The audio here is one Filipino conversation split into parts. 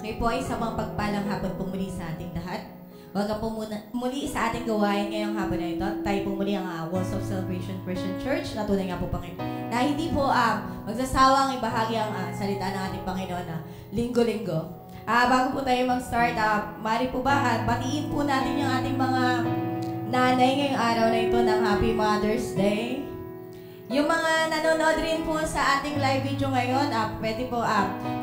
Kayo po ay sa mga pagpalang hapon po muli sa ating lahat. Welcome po muli sa ating gawain ngayong hapon na ito. Tayo po muli ang Walls of Celebration Christian Church. Natunay nga po Panginoon na hindi po magsasawang ibahagi ang salita ng ating Panginoon na linggo-linggo. Bago po tayo mag-start, mari po ba batiin po natin yung ating mga nanay ngayong araw na ito ng Happy Mother's Day. Yung mga nanonood rin po sa ating live video ngayon, pwede po,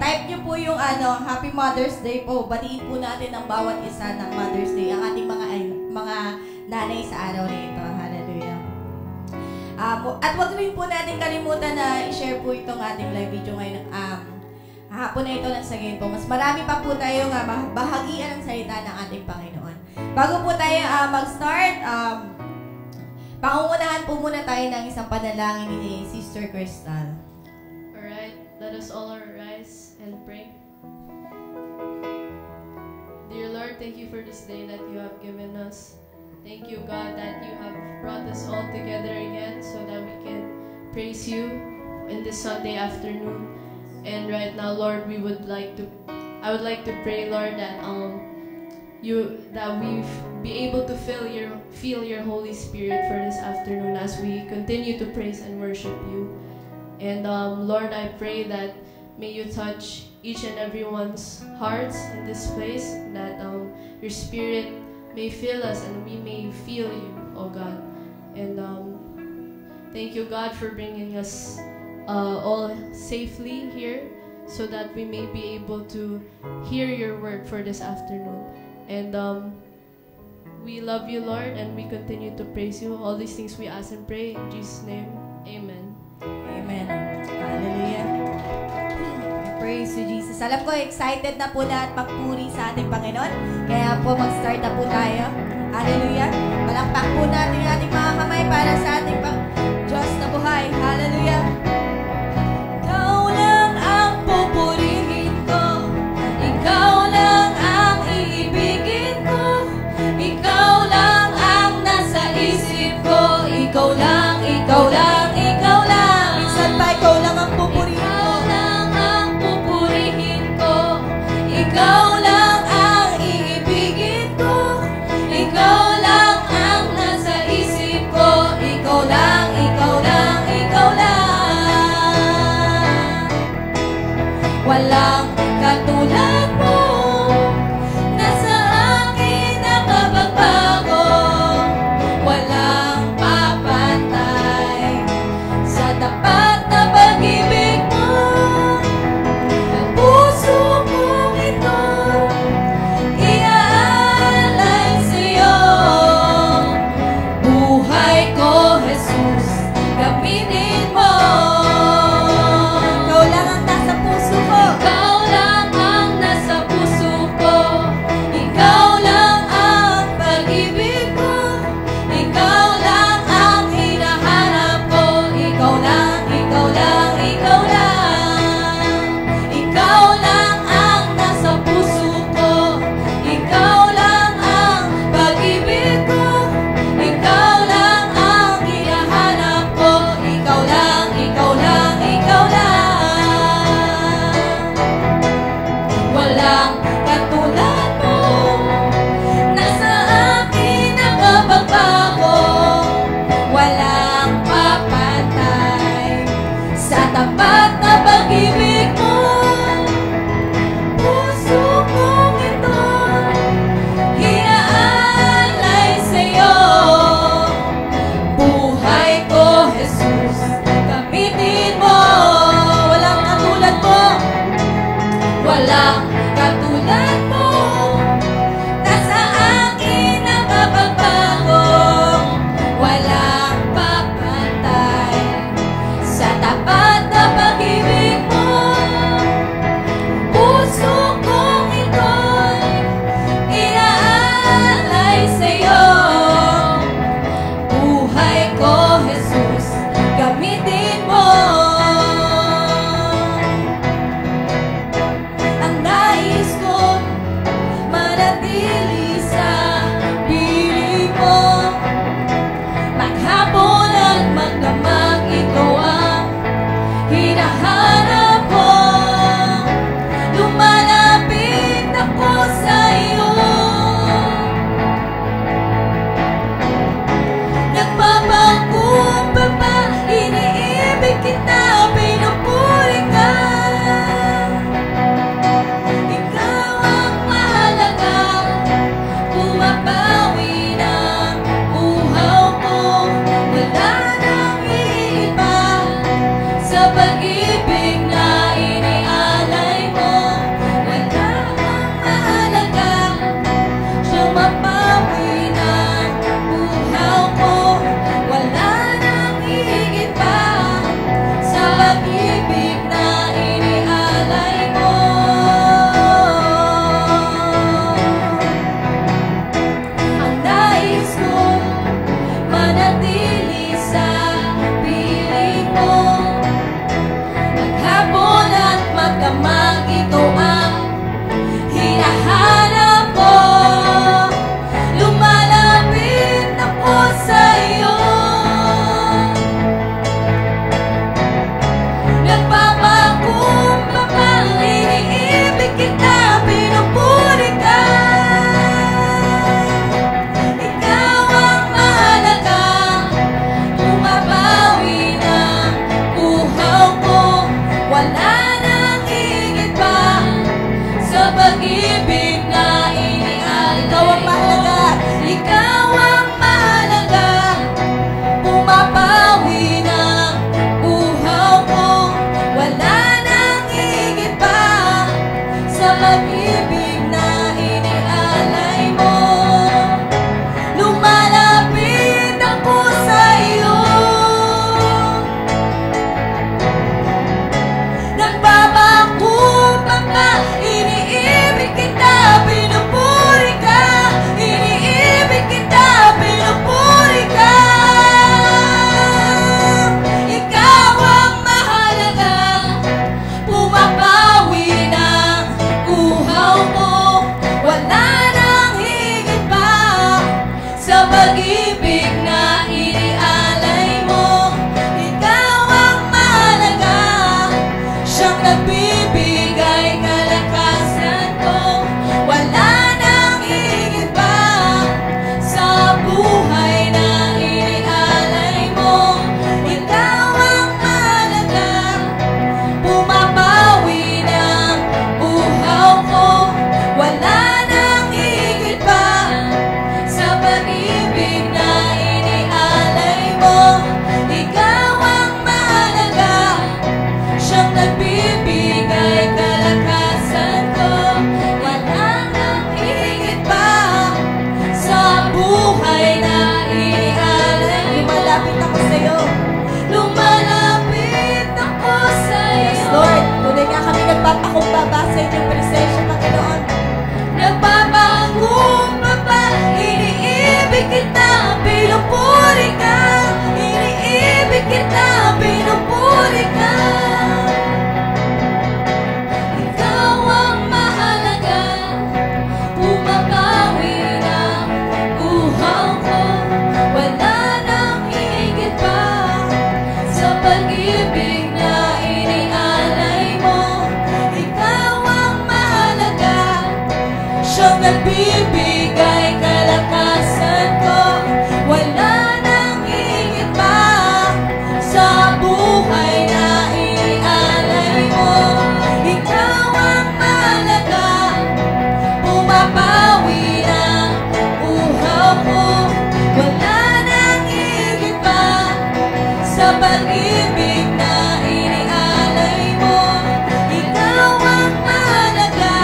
type nyo po yung Happy Mother's Day po. Batiin po natin ang bawat isa ng Mother's Day, ang ating mga nanay sa araw na ito. Hallelujah. At wag rin po natin kalimutan na i-share po itong ating live video ngayon. Hapon na ito ng sagin po. Mas marami pa po tayo bahagian ng salita ng ating Panginoon. Bago po tayo mag-start, pangungunahan po muna tayo ng isang panalangin ni Sister Crystal. Alright, let us all arise and pray. Dear Lord, thank you for this day that you have given us. Thank you, God, that you have brought us all together again so that we can praise you in this Sunday afternoon. And right now, Lord, I would like to pray, Lord, that we be able to feel your Holy Spirit for this afternoon as we continue to praise and worship you. And Lord, I pray that may you touch each and everyone's hearts in this place, that your Spirit may fill us and we may feel you, oh God. And thank you, God, for bringing us all safely here so that we may be able to hear your word for this afternoon. And we love you, Lord, and we continue to praise you. All these things we ask and pray in Jesus' name. Amen. Amen. Hallelujah. Praise you, Jesus. Alam ko, excited na po lahat magpuri sa ating Panginoon. Kaya po, mag-start na po tayo. Hallelujah. Palakpak po natin yung ating mga kamay para sa ating Diyos na buhay. Hallelujah. Ikaw lang ang pupurihin ko. Ikaw lang ang iibigin ko. Ikaw lang ang nasa isip ko. Ikaw lang, ikaw lang, ikaw lang. Minsan pa ikaw lang ang pupurihin ko. Ikaw lang ang pupurihin ko. Ikaw lang ang iibigin ko. Ikaw lang ang nasa isip ko. Ikaw lang, ikaw lang, ikaw lang. pag-ibig na inialay mo. Ikaw ang mahalaga, siyang nagbibigay kalakasan ko. Wala nang higit pa sa buhay na inialay mo. Ikaw ang mahalaga, bumabawi ng uhaw ko. Wala nang higit pa sa pag-ibig na inialay mo. Ikaw ang mahalaga, siyang nagbibigay kalakasan ko. Wala nang higit pa sa buhay na inialay mo. Lumalapit ako sa'yo. Lumalapit ako sa'yo. Yes, Lord. Tunay nga kami nagpapakumbaba sa inyong presensya, Panginoon. Nagpapakumbaba, iniibig kita, pinupuri ka. Iniibig kita, pinupuri ka. Ikaw ang mahalaga, bumabawi ng uhaw ko. Wala nang higit pa sa pag-ibig na inialay mo. Ikaw ang mahalaga, siyang nagbibigay kalakasan ko. Wala nang higit pa sa buhay na inialay mo. Ikaw ang mahalaga, bumabawi ng uhaw ko. Wala nang higit pa sa pag-ibig na inialay mo. Ikaw ang mahalaga,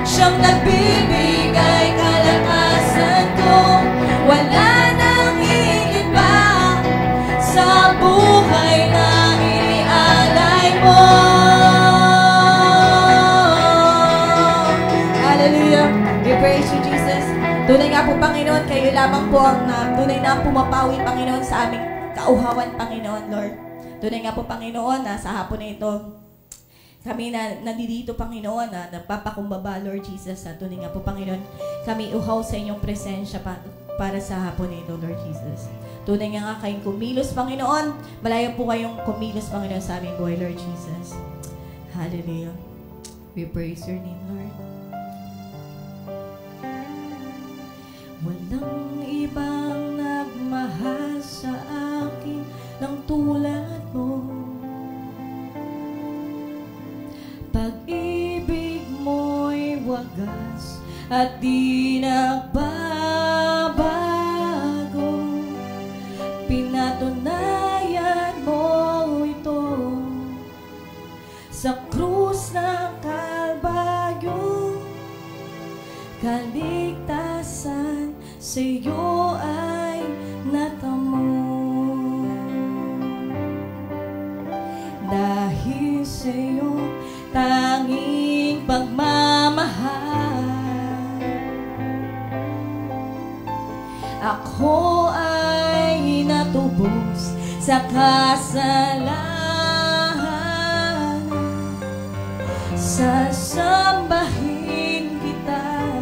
siyang nagbibigay kalakasan ko. Wala nang higit pa sa buhay na inialay mo. Hallelujah. We praise you, Jesus. Tunay nga po, Panginoon, kayo lamang po ang tunay na pumapawi, Panginoon, sa aming kauhawan, Panginoon, Lord. Tunay nga po, Panginoon, na sa hapon na ito, kami na nandito, Panginoon, na nagpapakumbaba, Lord Jesus. Tunay nga po, Panginoon, kami uhaw sa inyong presensya para sa hapon na ito, Lord Jesus. Tunay nga kayong kumilos, Panginoon. Malayo po kayong kumilos, Panginoon, sa aming buhay, Lord Jesus. Hallelujah. We praise your name, Lord. Walang ibang nagmahal sa akin ng tulad mo. Pag-ibig mo'y wagas at di nagbabago. Pinatunayan mo ito sa krus ng Kalbaryo. Kaligtasan sa'yo ay natamo. Dahil sa'yo tanging pagmamahal, ako ay natubos sa kasalanan. Sasambahin kita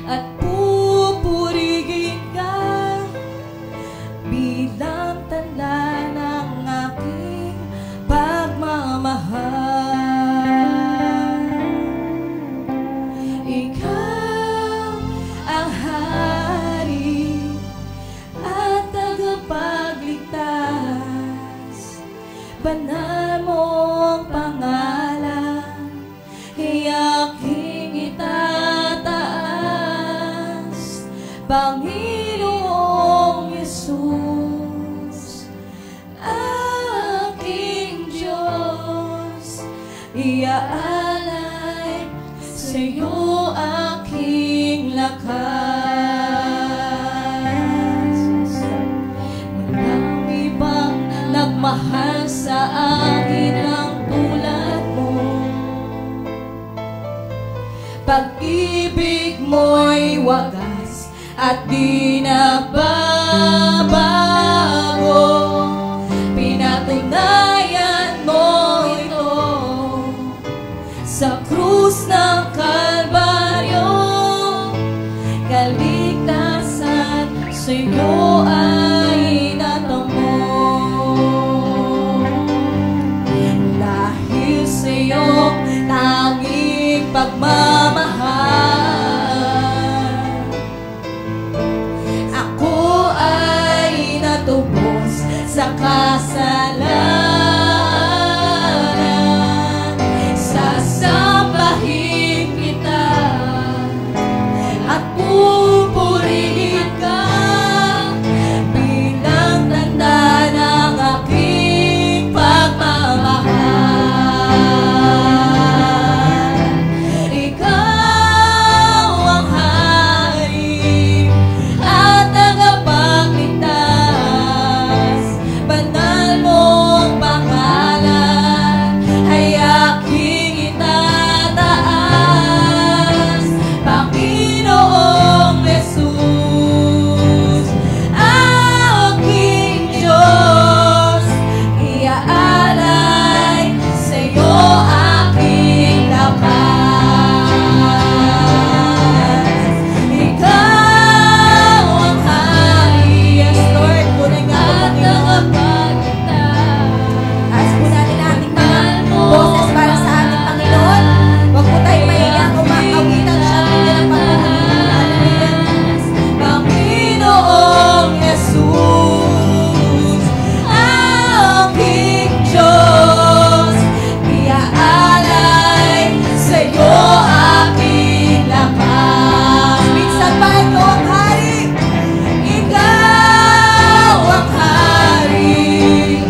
at pupurigin ka bilang tanda ng aking pagmamahal. Ikaw ang hari at tagapagligtas, banal mong pangalan ay aking itataas. Panginoong Yesus, aking Diyos, iaalay sa'yo aking lakas. Walang ibang nagmahal sa akin ng tulad mo. Pag-ibig mo'y wagas at di nagbabago. Pinatunayan mo ito sa krus ng Kalbaryo. Kaligtasan sa'yo ay natamo. Dahil sa'yo tanging pagmamahal, ako ay natubos sa kasalanan. Sasambahin kita at pupurihin ka bilang tanda ng aking pagmamahal. Ikaw ang hari at tagapagligtas, banal mong pangalan ay aking itataas. Panginoong Jesus, aking Diyos, iaalay sa'yo aking lakas. Ikaw ang hari, yes Lord, tunay nga po Panginoon. Taas po natin ang ating mga boses para sa ating Panginoon. Huwag po tayong mahiyang umakawitan siya bilang pagmamahal. Panginoong Jesus, aking Diyos, iaalay sa'yo aking lakas. Minsan pa ito ang hari, ikaw ang hari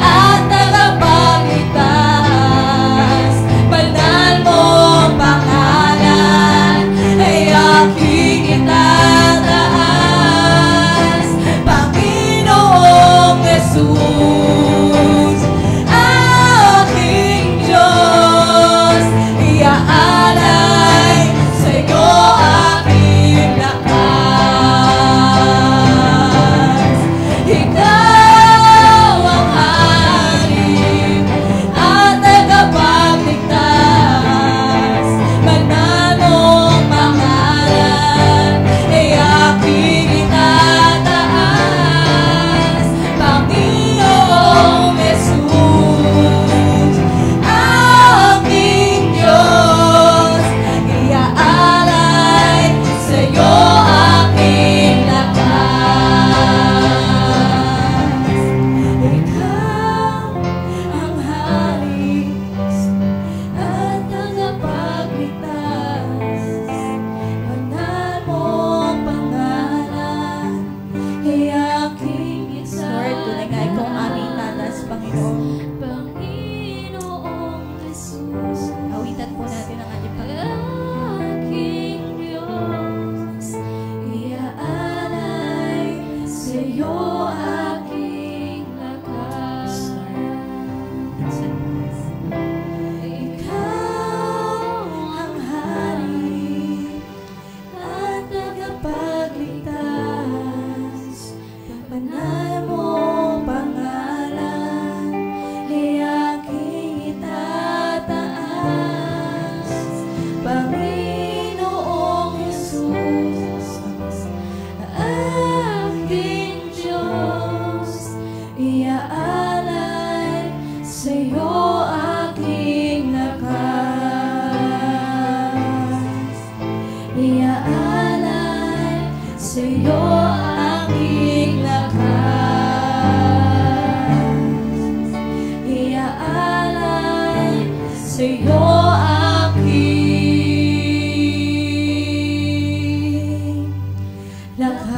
at tagapagligtas, banal mong pangalan ay aking itataas. Panginoong Jesus, aking Diyos, iaalay sa'yo aking lakas. Ikaw ang hari at tagapagligtas, banal mong pangalan ay aking itataas. Panginoong Jesus, aking Diyos, iaalay sa'yo aking lakas. Ikaw ang hari at tagapagligtas, banal mong pangalan ay aking itataas. Lord, tunay nga ikaw ang aming tatas, Panginoon. Panginoong Jesus, Awitan po natin ang ating Panginoon. aking Diyos, Iaalay sa'yo aking lakas. Ikaw ang hari at tagapagligtas, banal mong pangalan ay aking itataas. Panginoong Jesus, aking Diyos, iaalay sa'yo aking lakas. Iaalay sa'yo aking lakas. Iaalay sa'yo aking lakas.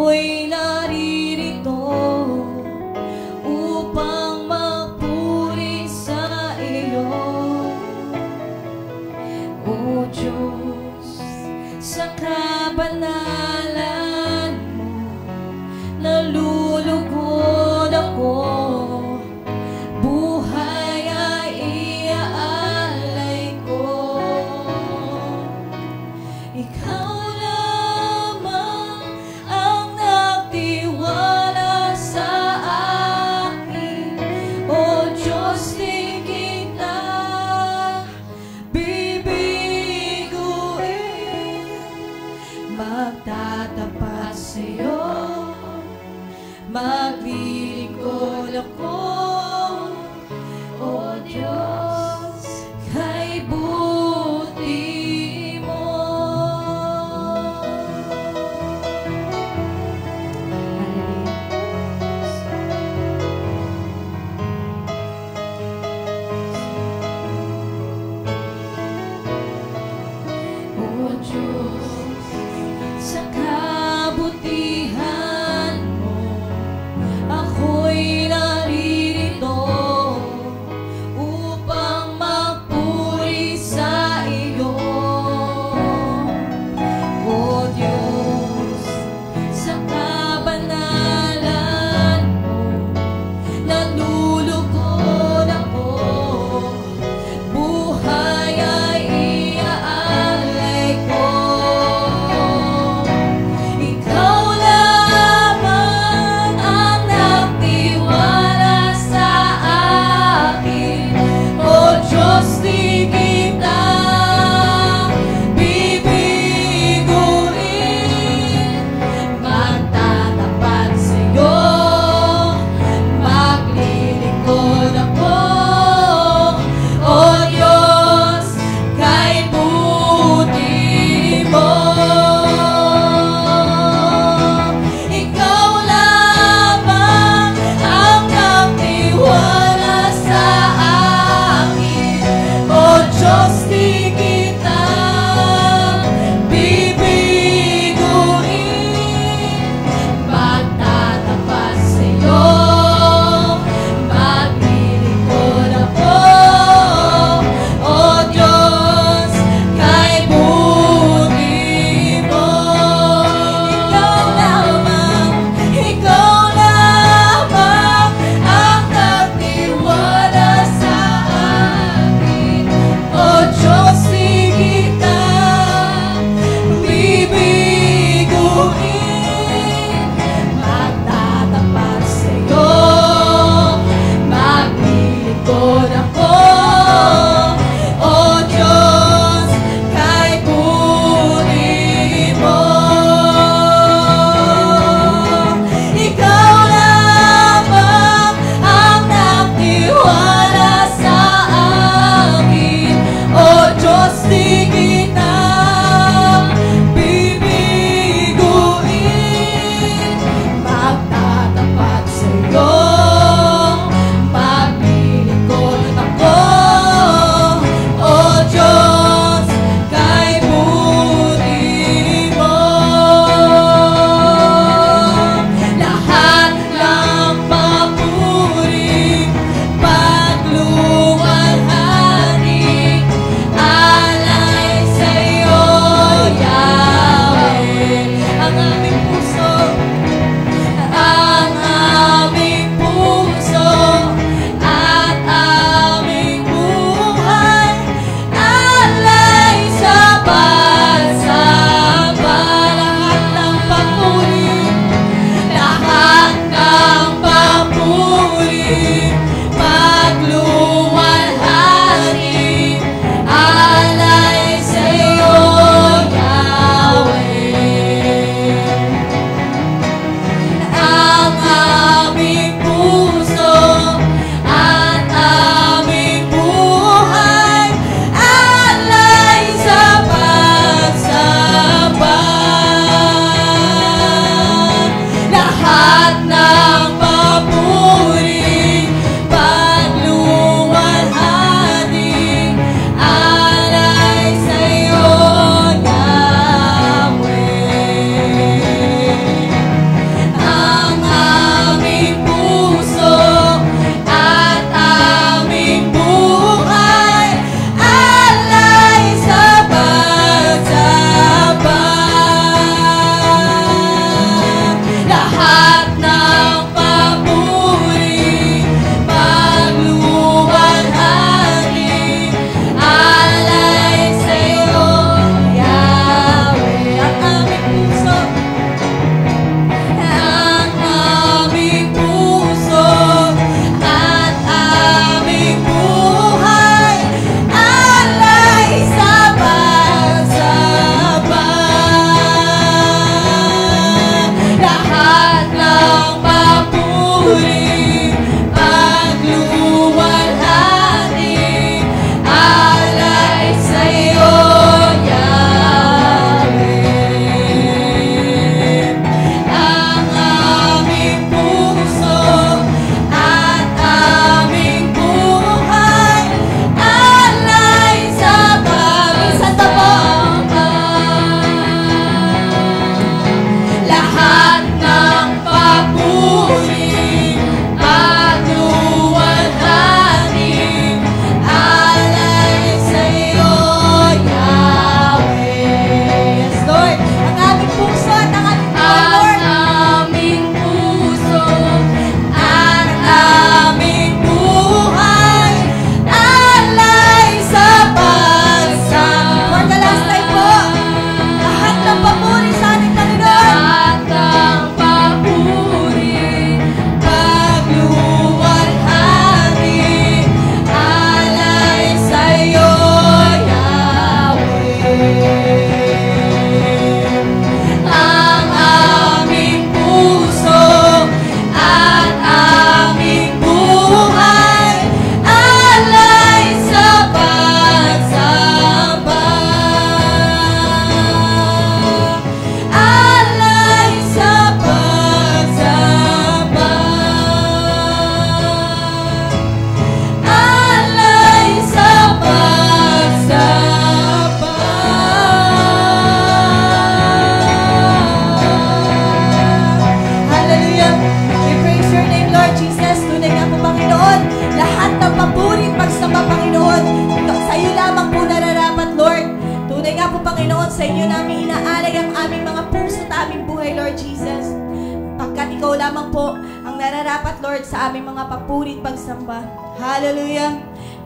ako'y naririto upang magpuri sa iyo. O Diyos, sa kabanalan mo nalulugod ako, buhay ay iaalay ko. Ikaw lamang ang nagtiwala sa akin, O Diyos, di kita bibiguin. Magtatapat sa'yo, maglilingkod ako, O Diyos, kay buti mo. O Diyos, sa kabutihan mo ako'y naririto upang magpuri sa iyo. O Diyos, sa kabanalan mo nalulugod ako, buhay ay iaalay ko. Ikaw lamang ang nagtiwala sa akin, O Diyos, di kita bibiguin. Magtatapat sa'yo, maglilingkod ako, O Diyos, kay buti mo. Ikaw lamang ang nagtiwala sa akin, O Diyos, di kita bibiguin. Magtatapat sa'yo, maglilingkod ako, O Diyos, kay buti mo. Ikaw lamang ang nagtiwala sa akin, O Diyos, di kita bibiguin. Magtatapat sa'yo, maglilingkod ako, O Diyos, kay buti mo. Ikaw lamang ang nagtiwala sa akin, O Diyos, di kita bibiguin. Magtatapat sa'yo, maglilingkod ako, O Diyos, kay buti mo. Lahat ng papuri, pagluwalhati, alay sa'yo, Yahweh. Ang aming puso, at aming buhay, alay sa pagsamba. Lahat ng papuri, pagluwalhati, alay sa'yo, Yahweh. Ang aming puso at aming buhay, alay sa pagsamba. Lahat ng papuri, pagluwalhati, alay sa'yo, Yahweh. ikaw lamang po ang nararapat, Lord, sa aming mga papurit pagsamba. Hallelujah.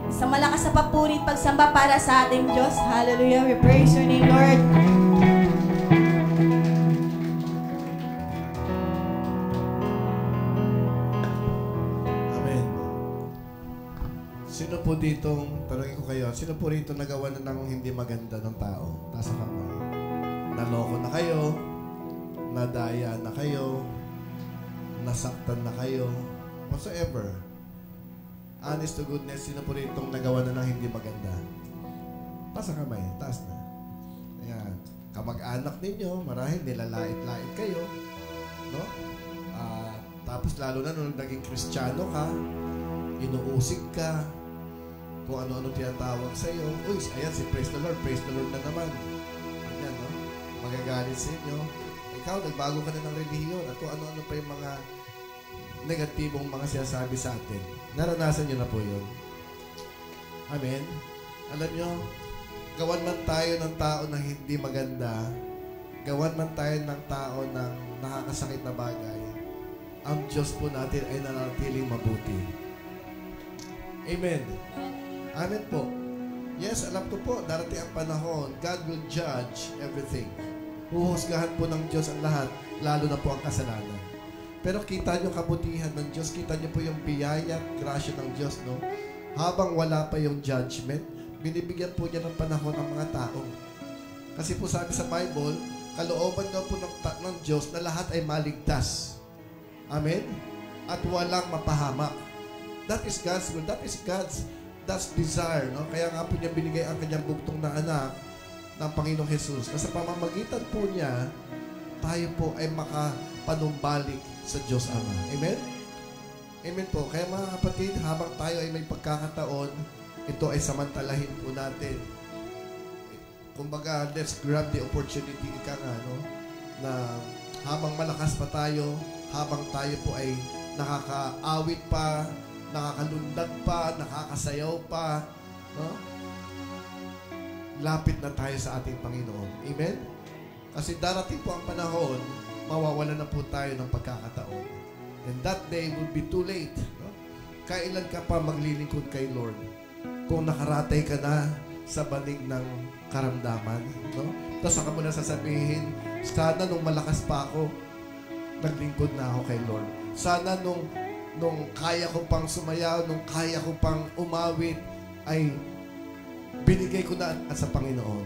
Sa malakas na papurit pagsamba para sa ating Diyos. Hallelujah. We praise your name, Lord. Amen. Sino po ditong, tanongin ko kayo, sino po rito nagawa na ng hindi maganda ng tao? Taas ang kamay. Naloko na kayo, nadaya na kayo, nasaktan na kayo, whatsoever. Honest to goodness, sino po ritong nagawa na ng hindi maganda? Taas ang kamay, taas na. Ayan. Kamag-anak ninyo, marahil nilalait-lait kayo, no? Tapos lalo na nung naging Kristiyano ka, inuusig ka, kung ano-ano tinatawag sa iyo. Uy, ayan si Praise the Lord na naman. Ayan, no? Magagalit sa inyo. Ikaw, nagbago ka na ng relihiyon at kung ano-ano pa yung mga negatibong mga sinasabi sa atin. Naranasan nyo na po yun. Amen? Alam nyo, gawan man tayo ng tao na hindi maganda, gawan man tayo ng tao ng nakakasakit na bagay, ang Diyos po natin ay nanatiling mabuti. Amen. Amen po. Yes, alam ko po, darating ang panahon, God will judge everything. Huhusgahan po ng Diyos ang lahat, lalo na po ang kasalanan. Pero kita nyo kabutihan ng Diyos, kita nyo po yung biyaya, grasya ng Diyos, no? Habang wala pa yung judgment, binibigyan po niya ng panahon ng mga tao. Kasi po sabi sa Bible, kalooban daw po ng Diyos na lahat ay maligtas. Amen? At walang mapahamak. That is God's will. That is God's desire. No? Kaya nga po niya binigay ang kanyang bugtong na anak ng Panginoong Jesus. Na sa pamamagitan po niya, tayo po ay makapanumbalik sa Diyos Ama. Amen? Amen po. Kaya mga kapatid, habang tayo ay may pagkakataon, ito ay samantalahin po natin. Kumbaga, let's grab the opportunity ika nga, no? Na habang malakas pa tayo, habang tayo po ay nakakaawit pa, nakakalundag pa, nakakasayaw pa, no? Lapit na tayo sa ating Panginoon. Amen? Kasi darating po ang panahon, mawawalan na po tayo ng pagkakataon. And that day will be too late. No? Kailan ka pa maglilingkod kay Lord? Kung nakaratay ka na sa banig ng karamdaman. No? Tapos saka mo na sasabihin, sana nung malakas pa ako, naglingkod na ako kay Lord. Sana nung kaya ko pang sumayaw, nung kaya ko pang umawit, ay binigay ko na at sa Panginoon.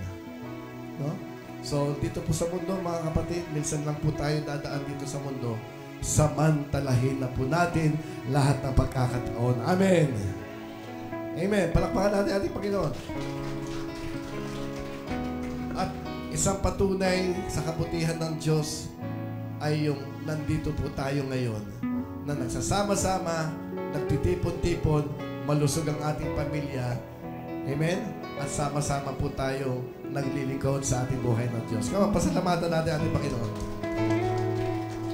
No? So, dito po sa mundo, mga kapatid, minsan lang po tayo dadaan dito sa mundo. Samantalahin na po natin lahat ng pagkakataon. Amen. Amen. Palakpakan natin ating Panginoon. At isang patunay sa kabutihan ng Diyos ay yung nandito po tayo ngayon na nagsasama-sama, nagtitipon-tipon, malusog ang ating pamilya. Amen? At sama-sama po tayo naglilingkod sa ating buhay ng Diyos. Kaya pasalamatan natin ating Panginoon.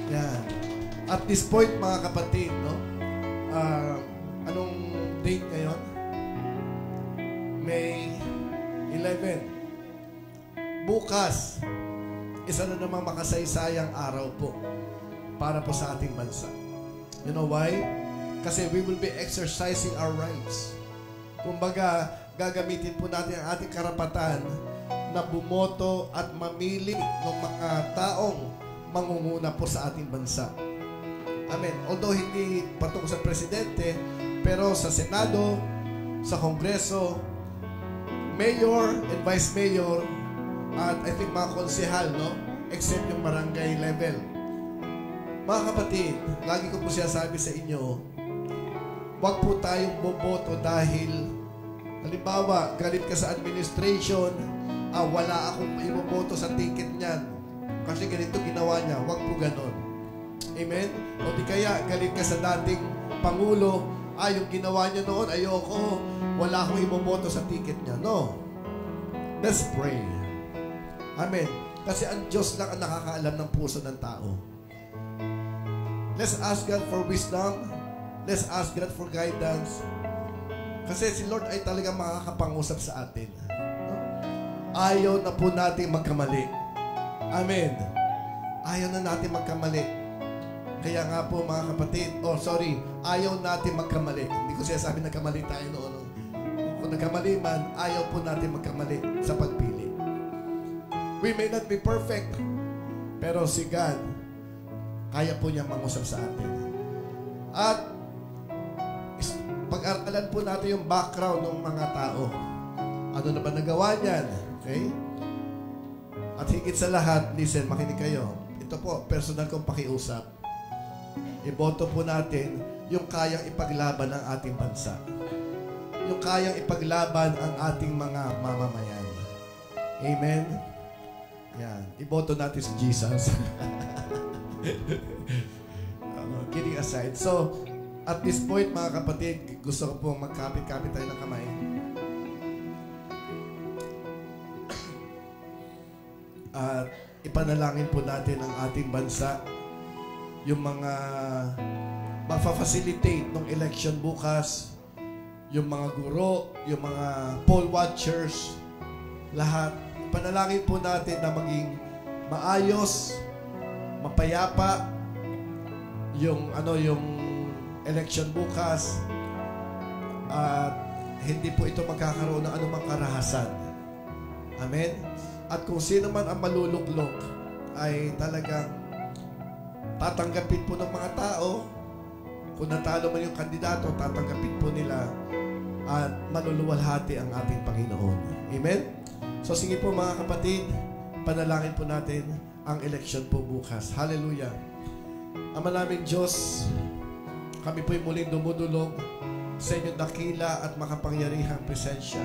Yan. At this point, mga kapatid, no? Anong date ngayon? May 11. Bukas, isa na namang makasaysayang araw po para po sa ating bansa. You know why? Kasi we will be exercising our rights. Kumbaga, gagamitin po natin ang ating karapatan na bumoto at mamili ng mga taong mangunguna po sa ating bansa. Amen. Although hindi patungkol sa presidente, pero sa Senado, sa Kongreso, mayor and vice mayor, at I think mga konsehal, no? Except yung barangay level. Mga kapatid, lagi ko po siya sabi sa inyo, wag po tayong boboto dahil halimbawa, galit ka sa administration, wala akong iboboto sa ticket niyan kasi ganito ginawa niya. Wag po ganon. Amen? O di kaya, galit ka sa dating Pangulo, yung ginawa niya noon, ayoko, wala akong iboboto sa ticket niya. No. Let's pray. Amen. Kasi ang Diyos lang ang nakakaalam ng puso ng tao. Let's ask God for wisdom. Let's ask God for guidance. Kasi si Lord ay talagang makakapangusap sa atin. Ayaw na po natin magkamali. Amen. Ayaw na natin magkamali. Kaya nga po mga kapatid, ayaw natin magkamali. Hindi ko sinasabi nagkamali tayo noon. Kung nagkamali man, ayaw po natin magkamali sa pagpili. We may not be perfect, pero si God, kaya po niya mangusap sa atin. At pag-aralan po natin yung background ng mga tao. Ano na ba nagawa niyan? Okay? At higit sa lahat, listen, makinig kayo. Ito po, personal kong pakiusap. Iboto po natin yung kayang ipaglaban ang ating bansa. Yung kayang ipaglaban ang ating mga mamamayan. Amen? Yan. Iboto natin si Jesus. Kidding aside. So, at this point, mga kapatid, gusto ko pong magkapit-kapit tayo ng kamay. At ipanalangin po natin ang ating bansa. Yung mga ma-facilitate ng election bukas, yung mga guro, yung mga poll watchers, lahat. Panalangin po natin na maging maayos, mapayapa, yung election bukas, at hindi po ito magkakaroon ng anumang karahasan. Amen? At kung sino man ang maluluklok, ay talagang tatanggapin po ng mga tao. Kung natalo man yung kandidato, tatanggapin po nila at maluluwalhati ang ating Panginoon. Amen? So sige po mga kapatid, panalangin po natin ang election po bukas. Hallelujah. Ama naming Diyos, kami po'y muling dumudulog sa inyong dakila at makapangyarihang presensya.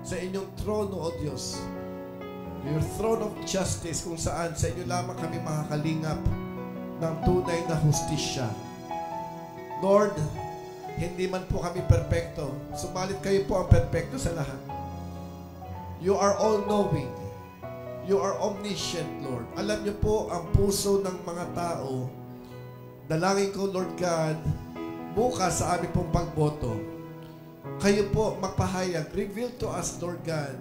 Sa inyong trono, O Diyos, your throne of justice, kung saan sa inyo lamang kami makakalingap ng tunay na hustisya. Lord, hindi man po kami perpekto, subalit kayo po ang perpekto sa lahat. You are all-knowing. You are omniscient, Lord. Alam niyo po ang puso ng mga tao. Dalangin ko, Lord God, bukas sa aming pong pagboto, kayo po magpahayag. Reveal to us, Lord God,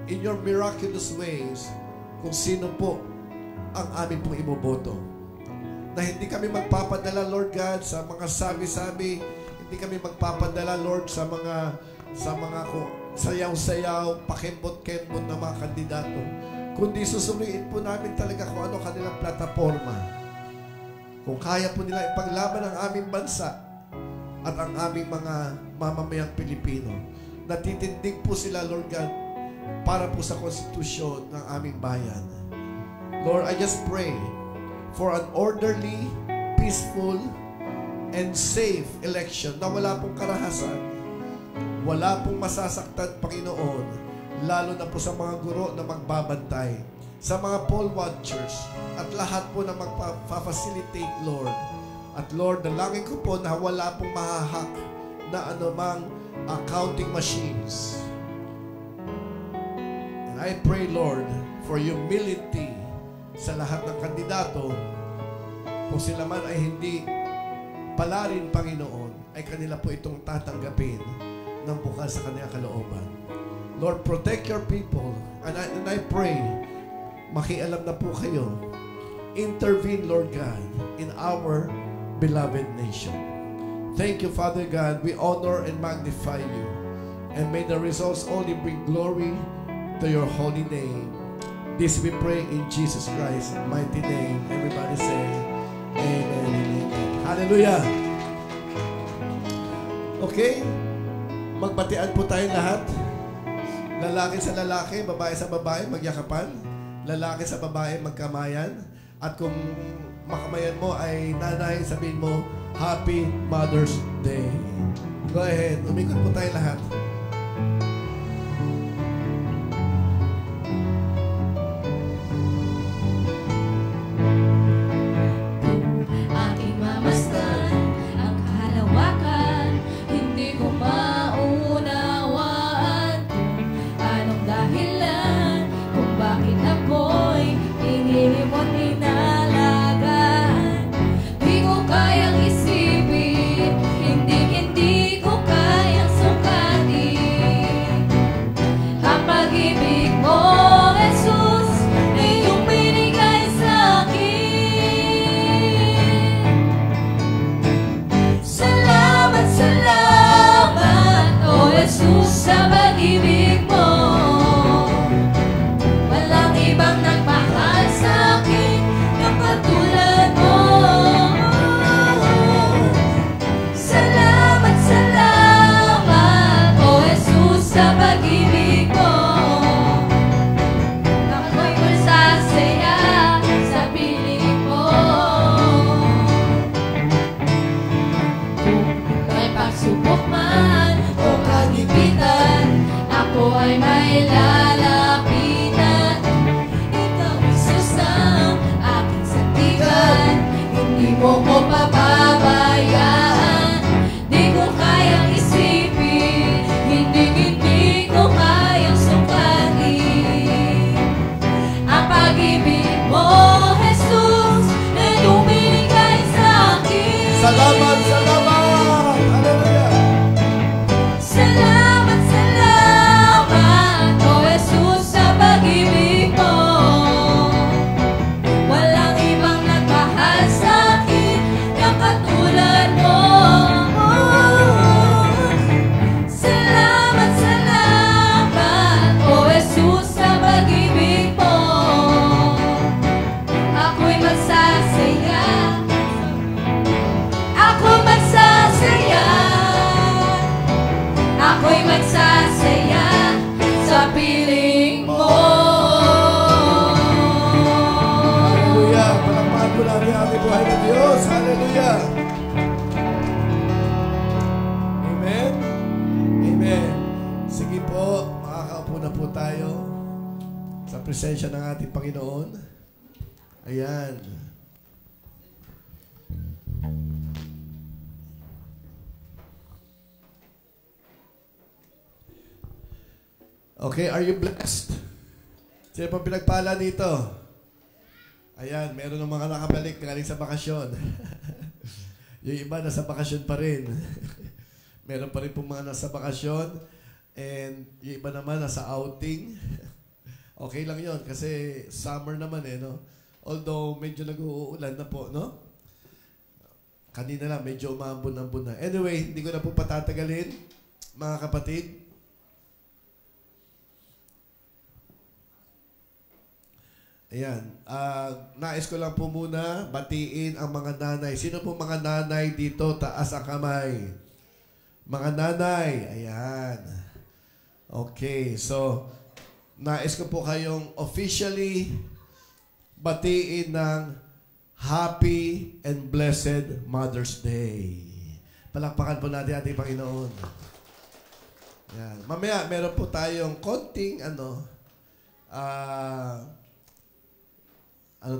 in your miraculous ways, kung sino po ang amin pong iboboto. Na hindi kami magpapadala, Lord God, sa mga sabi-sabi, hindi kami magpapadala, Lord, sa mga sayaw-sayaw, pakembot-kembot na mga kandidato. Kundi susuriin po namin talaga kung ano kanilang plataforma. Kung kaya po nila ipaglaban ang aming bansa at ang aming mga mamamayang Pilipino. Natitindig po sila, Lord God, para po sa konstitusyon ng aming bayan. Lord, I just pray for an orderly, peaceful, and safe election na wala pong karahasan, wala pong masasaktan, Panginoon, lalo na po sa mga guro na magbabantay, sa mga poll watchers, at lahat po na magpa-facilitate, Lord. At Lord, dalangin ko po na wala pong mahahak na anumang counting machines. And I pray, Lord, for humility sa lahat ng kandidato. Kung sila man ay hindi pala rin, Panginoon, ay kanila po itong tatanggapin ng bukas sa kanilang kalooban. Lord, protect your people. And I pray, makialam na po kayo. Intervene, Lord God, in our beloved nation. Thank you, Father God. We honor and magnify you. And may the results only bring glory to your holy name. This we pray in Jesus Christ's mighty name. Everybody say, Amen and Amen. Hallelujah. Okay? Magbatian po tayo lahat. Lalaki sa lalaki, babae sa babae, magyakapan. Lalaki sa babae, magkamayan. At kung makamayan mo ay nanay, sabihin mo, Happy Mother's Day. Go ahead. Umikot po tayo lahat. Kayang isipin, hindi ko kayang sukatin. mo ko pababayaan. Di ko kayang isipin, hindi ko kayang sukatin ang pag-ibig mo, Jesus, na lumigay sa akin. Salamat, salamat! Hallelujah! Salamat, salamat, O Jesus, sa pag-ibig mo. Walang ibang nagmahal sa akin na katulad mo. Salamat, salamat, O Jesus, sa pag-ibig mo. Ako'y magsasaya, ako'y magsasaya, ako'y magsasaya sa piling mo. Hallelujah! Palakpakan po natin ang ating buhay ng Diyos. Hallelujah! Amen? Amen. Sige po, makakaupo na po tayo sa presensya ng ating Panginoon. Ayan. Okay, are you blessed? Sino pong pinagpala dito? Ayan, meron ng mga nakabalik galing sa bakasyon. Yung iba nasa bakasyon pa rin. Meron pa rin pong mga nasa bakasyon. And yung iba naman nasa outing. Okay lang yon kasi summer naman no? Although medyo nag-uulan na po, no? Kanina lang, medyo umambon-ambon na. Anyway, hindi ko na po patatagalin, mga kapatid. Ayan. Nais ko lang po muna batiin ang mga nanay. Sino po mga nanay dito? Taas ang kamay. Mga nanay. Ayan. Okay. So, nais ko po kayong officially batiin ng Happy and Blessed Mother's Day. Palakpakan po natin ating Panginoon. Ayan. Mamaya, meron po tayong konting anong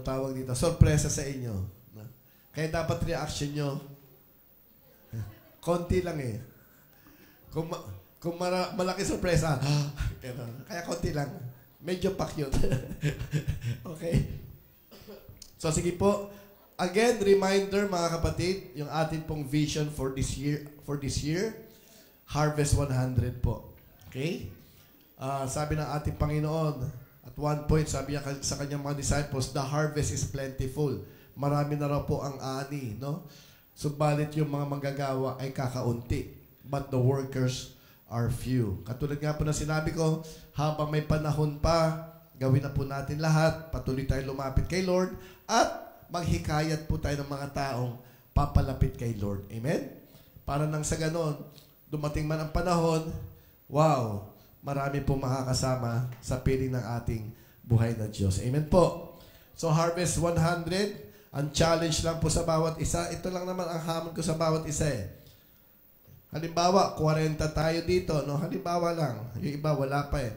tawag dito? Sorpresa sa inyo. Kaya dapat reaction nyo, konti lang eh. Kung malaki sorpresa, kaya konti lang. Medyo pak yun. Okay? So sige po. Again, reminder mga kapatid, yung atin pong vision for this year, Harvest 100 po. Okay? Sabi ng ating Panginoon, at one point, sabi niya sa kanyang mga disciples, the harvest is plentiful. Marami na raw po ang ani, no? Subalit yung mga manggagawa ay kakaunti. But the workers are few. Katulad nga po na sinabi ko, habang may panahon pa, gawin na po natin lahat. Patuloy tayo lumapit kay Lord. At maghikayat po tayo ng mga taong papalapit kay Lord. Amen? Para nang sa ganon, dumating man ang panahon, wow! Marami pong makakasama sa piling ng ating buhay na Diyos. Amen po. So, Harvest 100, ang challenge lang po sa bawat isa. Ito lang naman ang hamon ko sa bawat isa eh. Halimbawa, 40 tayo dito. No? Halimbawa lang. Yung iba, wala pa eh.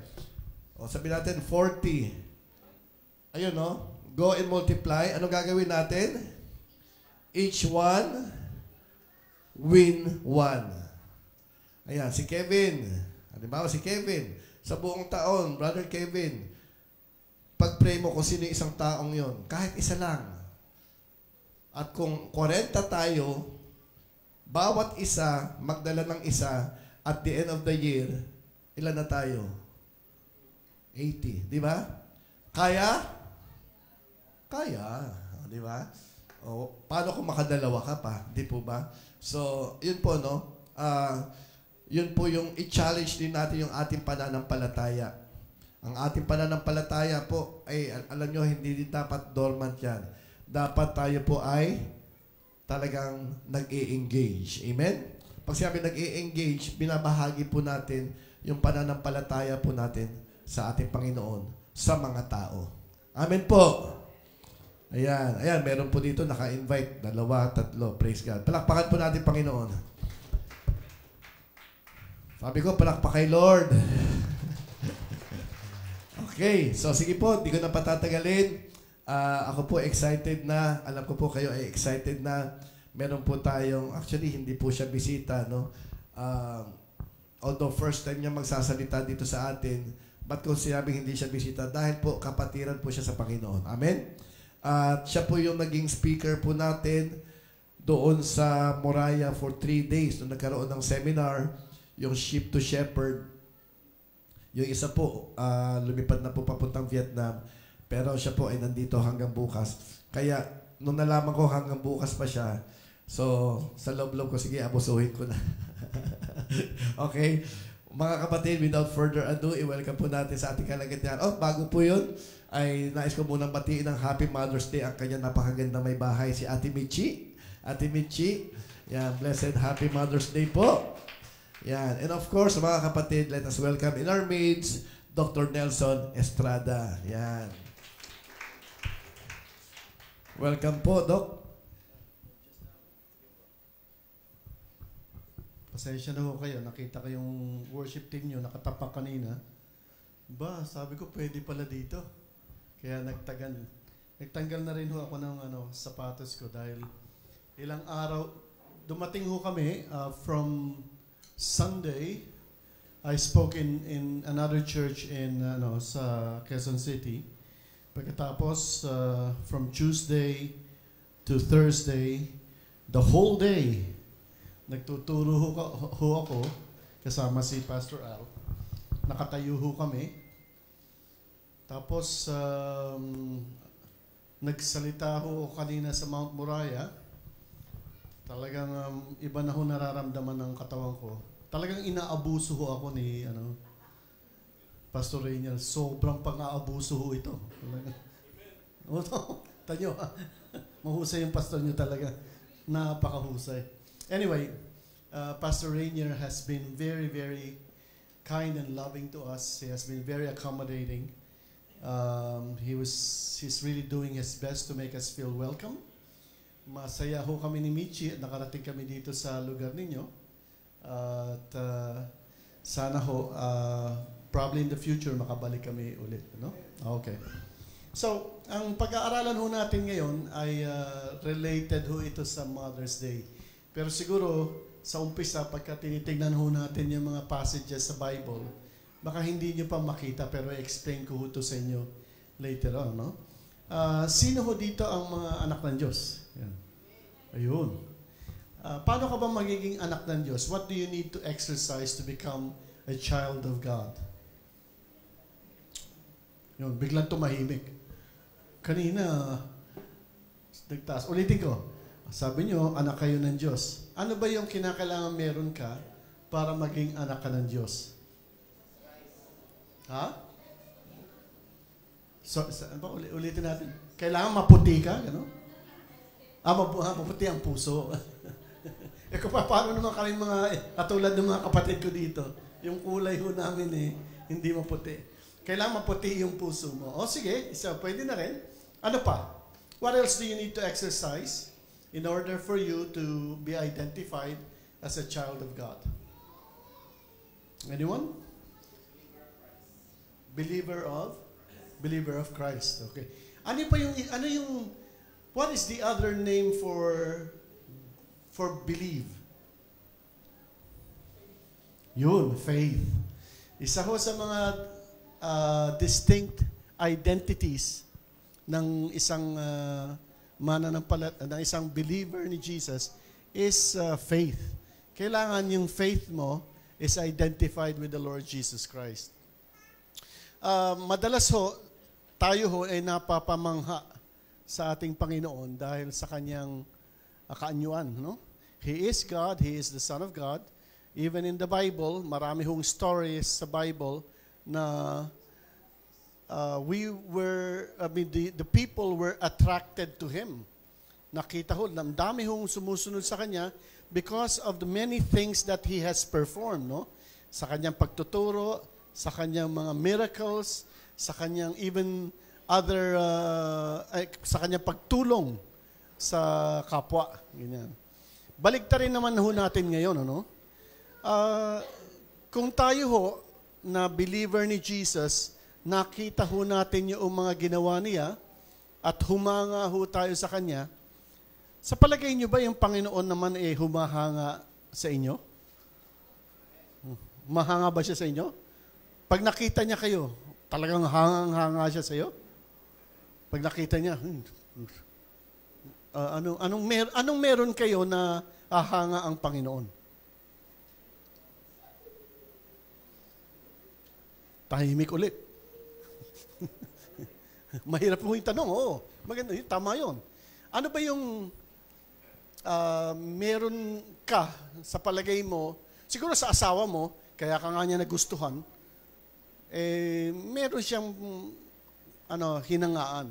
O, sabihin natin, 40. Ayun, no? Go and multiply. Anong gagawin natin? Each one, win one. Ayan, si Kevin. Halimbawa si Kevin, sa buong taon, Brother Kevin, pag-pray mo kung sino isang taong yon, kahit isa lang. At kung 40 tayo, bawat isa, magdala ng isa, at the end of the year, ilan na tayo? 80, di ba? Kaya? Kaya, di ba? O, paano kung makadalawa ka pa? Di po ba? So, yun po, no? Yun po yung i-challenge din natin yung ating pananampalataya. Ang ating pananampalataya po ay, alam nyo, hindi din dapat dormant yan. Dapat tayo po ay talagang nag-i-engage. Amen? Pag sinabi nag-i-engage, binabahagi po natin yung pananampalataya po natin sa ating Panginoon, sa mga tao. Amen po. Ayan. Ayan, meron po dito naka-invite. 2, 3. Praise God. Palakpakan po natin, Panginoon. Sabi ko, palakpak kay Lord. Okay, so sige po, di ko na patatagalin. Ako po excited na, alam ko po kayo ay excited na meron po tayong, actually hindi po siya bisita, no? Although first time niya magsasalita dito sa atin, but kung sinabing hindi siya bisita, dahil po kapatiran po siya sa Panginoon. Amen? At siya po yung naging speaker po natin doon sa Moraya for 3 days. Nung nagkaroon ng seminar, yung Sheep to Shepherd. Yung isa po, lumipad na po papuntang Vietnam. Pero siya po ay nandito hanggang bukas. Kaya, nung nalaman ko hanggang bukas pa siya, so, sa loob-loob ko, sige, abusuhin ko na. Okay? Mga kapatid, without further ado, i-welcome po natin sa ating kalagitnaan. Bago po yun, ay nais ko munang batiin ng Happy Mother's Day ang kanyang napakaganda may bahay, si Ate Michi. Ate Michi, yan, blessed Happy Mother's Day po. Yan. And of course, mga kapatid, let us welcome in our midst, Dr. Nelson Estrada. Yan. Welcome po, Doc. Pasensya na ho kayo. Nakita ko yung worship team nyo, nakatapak kanina. Sabi ko, pwede pala dito. Kaya nagtanggal na rin ho ako ng sapatos ko dahil ilang araw, dumating ho kami from Sunday. I spoke in another church in sa Quezon City. Pagkatapos, from Tuesday to Thursday, the whole day, nagtuturo ho ako kasama si Pastor Al. Nakatayo ho kami. Tapos, nagsalita ho kanina sa Mount Moriah. Talagang iba na ho nararamdaman ng katawan ko. Talagang inaabuso ho ako ni Pastor Rainiel. Sobrang pang-aabuso ho ito. Tanyo, mahusay yung pastor nyo talaga. Napakahusay. Anyway, Pastor Rainier has been very, very kind and loving to us. He has been very accommodating. He's really doing his best to make us feel welcome. Masaya ho kami ni Michi at nakarating kami dito sa lugar ninyo. At sana ho, probably in the future, makabalik kami ulit. No? Okay. So, ang pag-aaralan ho natin ngayon ay related ho ito sa Mother's Day. Pero siguro, sa umpisa, pagka tinitignan ho natin yung mga passages sa Bible, baka hindi nyo pa makita, pero i-explain ko ho ito sa inyo later on. No? Sino ho dito ang mga anak ng Diyos? Yan. Ayun. Paano ka ba magiging anak ng Diyos? What do you need to exercise to become a child of God? Yun, biglang tumahimik. Kanina, nagtaas. Ulitin ko. Sabi nyo, anak kayo ng Diyos. Ano ba yung kinakailangan meron ka para maging anak ka ng Diyos? Ha? So, ulitin natin. Kailangan maputi ka, gano'n? Maputi ang puso. Paano naman kami katulad ng mga kapatid ko dito? Yung kulay ho namin hindi maputi. Kailangan maputi yung puso mo. Sige, pwede na rin. Ano pa? What else do you need to exercise in order for you to be identified as a child of God? Anyone? Believer of Christ. Okay. What is the other name for believe? Yun, faith. Isa ho sa mga distinct identities ng isang ng isang believer ni Jesus is faith. Kailangan yung faith mo is identified with the Lord Jesus Christ. Madalas ho, tayo ho ay napapamangha sa ating Panginoon dahil sa kanyang kaanyuan. No? He is God, He is the Son of God. Even in the Bible, marami hong stories sa Bible na the people were attracted to Him. Nakita ho, dami hong sumusunod sa Kanya because of the many things that He has performed. No? Sa Kanyang pagtuturo, sa Kanyang mga miracles, sa Kanyang even other, sa Kanyang pagtulong sa kapwa. Ganyan. Baligtarin naman ho natin ngayon, kung tayo ho, na believer ni Jesus, nakita ho natin yung mga ginawa niya, at humanga ho tayo sa Kanya, sa palagay niyo ba yung Panginoon naman humahanga sa inyo? Mahanga ba siya sa inyo? Pag nakita niya kayo, talagang hangang-hanga siya sa iyo? Pag nakita niya, anong meron kayo na hanga ang Panginoon? Tahimik ulit. Mahirap mo yung tanong, oo. Maganda, tama yun. Ano ba yung meron ka sa palagay mo, siguro sa asawa mo, kaya ka nga niya nagustuhan, meron siyang hinangaan.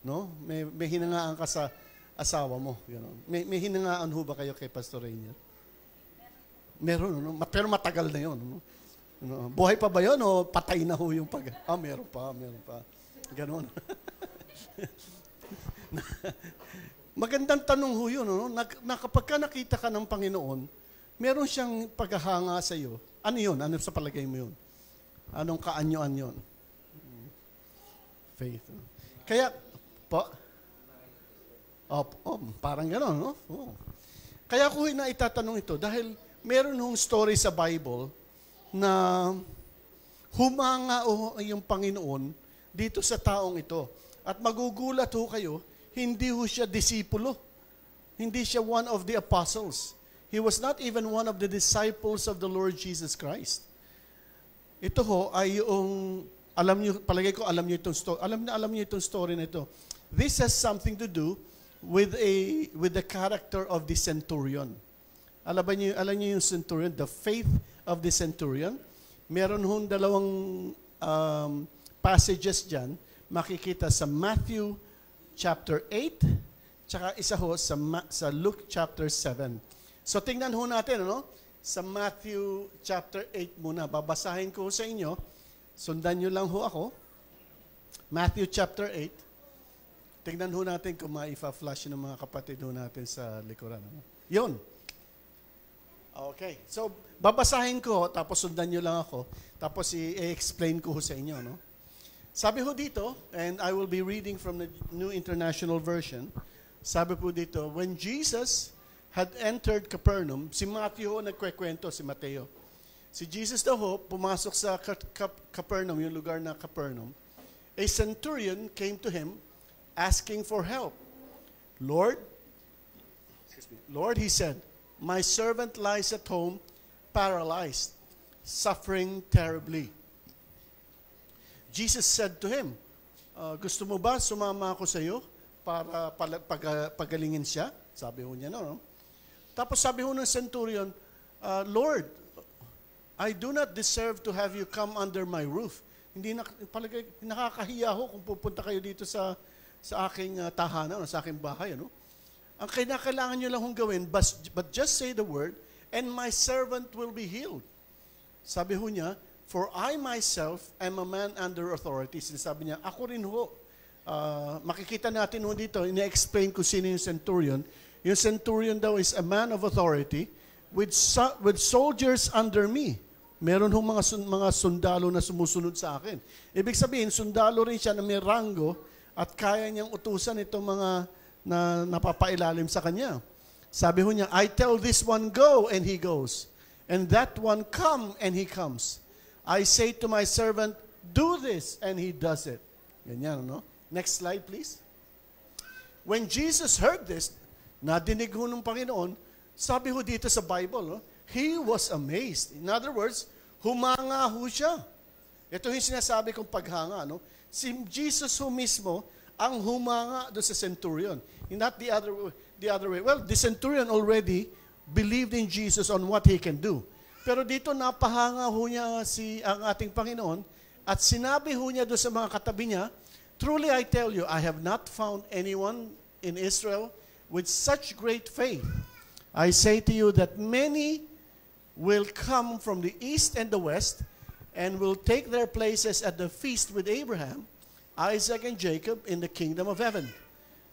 No? May hinangaan ka sa asawa mo. You know? May hinangaan ho ba kayo kay Pastor Rainier? Meron, no? Pero matagal na yun. No? Buhay pa ba yun o patay na ho yung meron pa. Ganon. Magandang tanong ho yun, no? Kapag ka nakita ka ng Panginoon, meron siyang paghahanga sa iyo. Ano yun? Ano sa palagay mo yun? Anong kaanyoan yun? Faith. Kaya, parang gano'n, no? Kaya ko na itatanong ito, dahil meron hong story sa Bible na humanga yung Panginoon dito sa taong ito. At magugulat ho kayo, hindi ho siya disipulo. Hindi siya one of the apostles. He was not even one of the disciples of the Lord Jesus Christ. Ito ho ay yung, palagay ko alam niyo itong story. Alam niyo itong story na ito. This has something to do with the character of the centurion. Alam niyo yung centurion, the faith of the centurion. Meron hong dalawang passages dyan, makikita sa Matthew chapter 8, tsaka isa ho sa Luke chapter 7. So tingnan ho natin, sa Matthew chapter 8 muna. Babasahin ko sa inyo. Sundan nyo lang ho ako. Matthew chapter 8. Tingnan ho natin kung maifa-flash ng mga kapatid ho natin sa likuran. Yun. Okay. So, babasahin ko, tapos sundan nyo lang ako. Tapos i-explain ko ho sa inyo, no? Sabi ho dito, and I will be reading from the New International Version, sabi po dito, when Jesus had entered Capernaum, si Matthew ho nagkwekwento, si Mateo. Si Jesus daw ho, pumasok sa Capernaum, yung lugar na Capernaum. A centurion came to him, asking for help. Lord, he said, my servant lies at home, paralyzed, suffering terribly. Jesus said to him, gusto mo ba sumama ako sa iyo para pagalingin siya? Sabi ho niya, no? Tapos sabi ho ng centurion, Lord, I do not deserve to have you come under my roof. Nakakahiya ho kung pupunta kayo dito sa aking tahanan o sa aking bahay. Ano? Ang kailangan nyo lang hong gawin, but just say the word, and my servant will be healed. Sabi ho niya, for I myself am a man under authority. Sinasabi niya, ako rin ho. Makikita natin ho dito, ina-explain ko sino yung centurion. Yung centurion daw is a man of authority with soldiers under me. Meron hong mga sundalo na sumusunod sa akin. Ibig sabihin, sundalo rin siya na may rango at kaya niyang utusan itong mga na napapailalim sa kanya. Sabi ho niya, I tell this one, go, and he goes. And that one, come, and he comes. I say to my servant, do this, and he does it. Ganyan, no? Next slide, please. When Jesus heard this, nadinig ho ng Panginoon, sabi ho dito sa Bible, no? He was amazed. In other words, humanga ho siya. Ito yung sinasabi kong paghanga, no? Si Jesus ho mismo ang humanga doon sa centurion. Not the other way. Well, the centurion already believed in Jesus on what he can do. Pero dito napahanga ho niya ang ating Panginoon at sinabi ho niya doon sa mga katabi niya, truly I tell you, I have not found anyone in Israel with such great faith. I say to you that many will come from the east and the west and will take their places at the feast with Abraham, Isaac, and Jacob in the kingdom of heaven.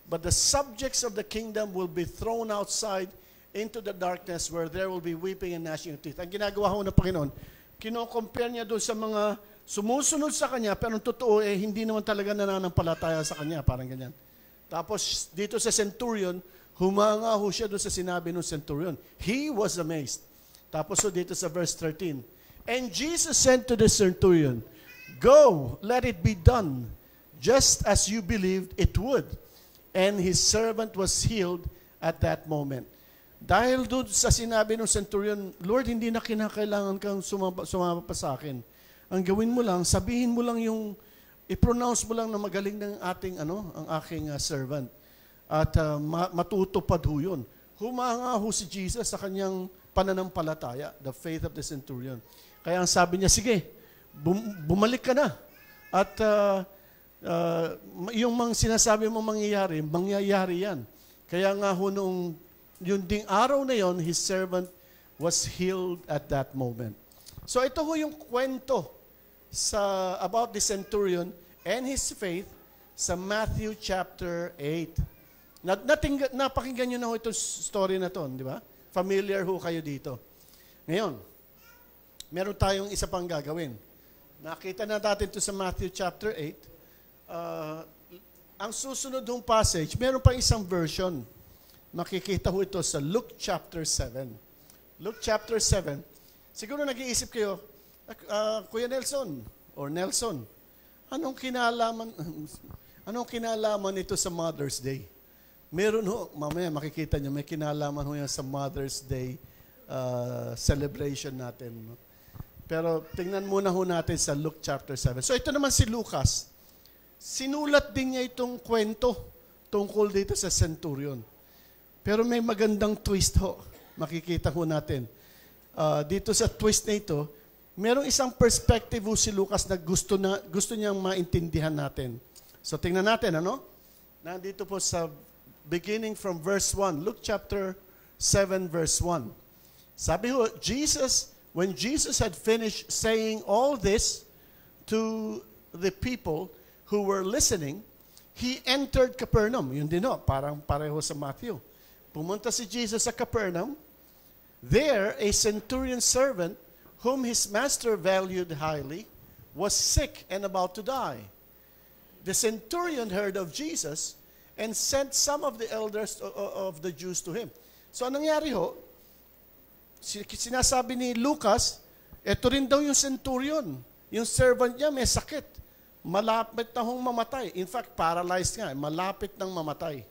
But the subjects of the kingdom will be thrown outside into the darkness where there will be weeping and gnashing of teeth. Ang ginagawa ho ng Panginoon, kino-compare niya doon sa mga Sumusunod sa kanya, pero ang totoo hindi naman talaga nananampalataya sa kanya, parang ganyan. Tapos dito sa centurion, humanga ho siya doon sa sinabi ng centurion. He was amazed. Tapos dito sa verse 13, and Jesus said to the centurion, go, let it be done, just as you believed it would. And his servant was healed at that moment. Dahil doon sa sinabi ng centurion, Lord, hindi na kinakailangan kang sumama pa sa akin. Ang gawin mo lang, sabihin mo lang i-pronounce mo lang na magaling ng ang aking servant. At matutupad ho yun. Humanga ho si Jesus sa kanyang pananampalataya, the faith of the centurion. Kaya ang sabi niya, sige, bumalik ka na. At yung mga sinasabi mo mangyayari yan. Kaya nga ho nung yung ding araw na yon, his servant was healed at that moment. So ito ho yung kwento about the centurion and his faith sa Matthew chapter 8. Napakinggan nyo na ho itong story na to, di ba? Familiar ho kayo dito. Ngayon, meron tayong isa pang gagawin. Nakita na natin ito sa Matthew chapter 8. Ang susunod hong passage, meron pang isang version. Makikita ho ito sa Luke chapter 7. Luke chapter 7. Siguro nag-iisip kayo, Kuya Nelson, anong kinalaman nito sa Mother's Day? Meron ho, mamaya makikita niyo, may kinalaman ho yan sa Mother's Day celebration natin. No? Pero tingnan muna ho natin sa Luke chapter 7. So ito naman si Lucas. Sinulat din niya itong kwento tungkol dito sa centurion. Pero may magandang twist ho. Makikita ho natin. Dito sa twist na ito, merong isang perspective ho si Lucas na gusto niyang maintindihan natin. So tingnan natin, Nandito po sa beginning from verse 1. Luke chapter 7 verse 1. Sabi ho, when Jesus had finished saying all this to the people who were listening, he entered Capernaum. Yun din ho, parang pareho sa Matthew. Pumunta si Jesus sa Capernaum. There, a centurion servant whom his master valued highly, was sick and about to die. The centurion heard of Jesus and sent some of the elders of the Jews to him. So, anong nangyari ho? Sinasabi ni Lucas, eto rin daw yung centurion. Yung servant niya may sakit. Malapit na hong mamatay. In fact, paralyzed nga. Malapit nang mamatay.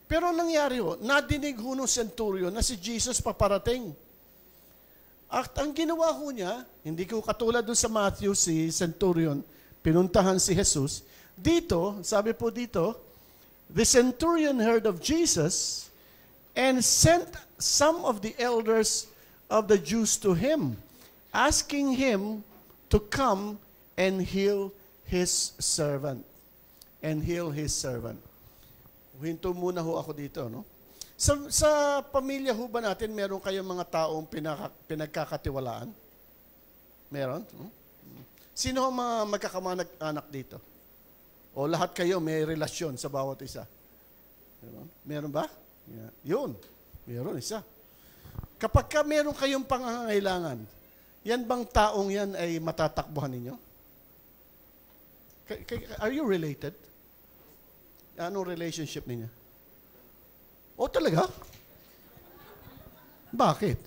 Pero nangyari ho, nadinig ho ng centurion na si Jesus paparating. At ang ginawa ho niya, hindi ko katulad dun sa Matthew, si centurion, pinuntahan si Jesus. Dito, sabi po dito, the centurion heard of Jesus and sent some of the elders of the Jews to him, asking him to come and heal his servant. And heal his servant. Hinto muna ho ako dito, no? Sa pamilya ho ba natin, meron kayong mga taong pinagkakatiwalaan? Meron? Sino ang mga magkakamag-anak dito? O lahat kayo may relasyon sa bawat isa? Meron ba? Yeah. Yun. Meron isa. Kapag meron kayong pangangailangan, yan bang taong yan ay matatakbuhan ninyo? Are you related? Anong relationship ninyo? O talaga? Bakit?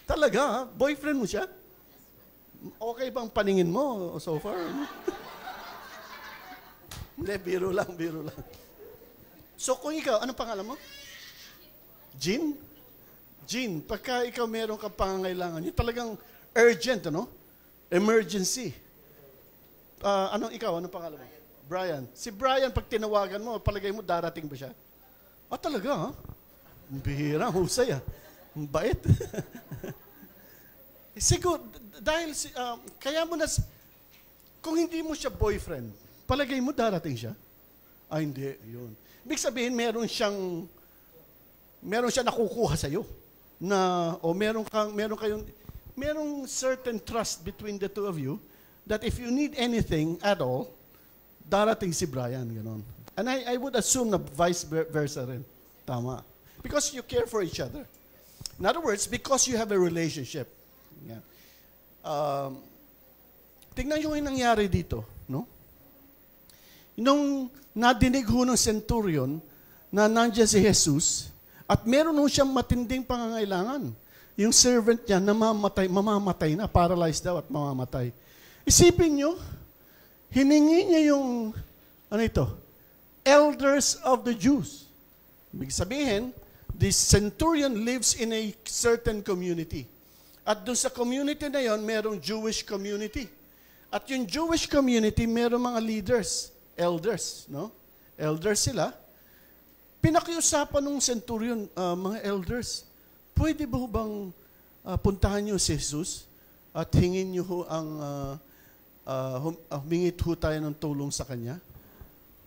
Talaga, ha? Boyfriend mo siya? Okay bang paningin mo so far? Hindi, biro lang. So kung ikaw, anong pangalan mo? Jean? Jean, pagka ikaw meron kang pangangailangan, yung talagang urgent, emergency. Anong pangalan mo? Brian. Si Brian, pag tinawagan mo, palagay mo, darating ba siya? Talaga, ha? Bihira, husay, ha? Bait. Siguro, dahil, kaya mo na, kung hindi mo siya boyfriend, palagay mo, darating siya? Hindi, yun. Ibig sabihin, meron siyang nakukuha sa'yo. Merong certain trust between the two of you, that if you need anything at all, darating si Brian, gano'n. And I would assume na vice versa rin. Tama. Because you care for each other. In other words, because you have a relationship. Yeah. tingnan nyo yung nangyari dito, no? Nung nadinig ho ng centurion na nandiyan si Jesus, at meron ho siyang matinding pangangailangan. Yung servant niya mamamatay na, paralyzed daw at mamamatay. Isipin nyo, hiningi niya yung, elders of the Jews. Ibig sabihin, the centurion lives in a certain community. At doon sa community na yon, merong Jewish community. At yung Jewish community, merong mga leaders, elders, no? Elders sila. Pinakiusapan ng centurion, mga elders, pwede ba bang puntahan niyo si Jesus at hingin niyo ho humingit ho tayo ng tulong sa Kanya?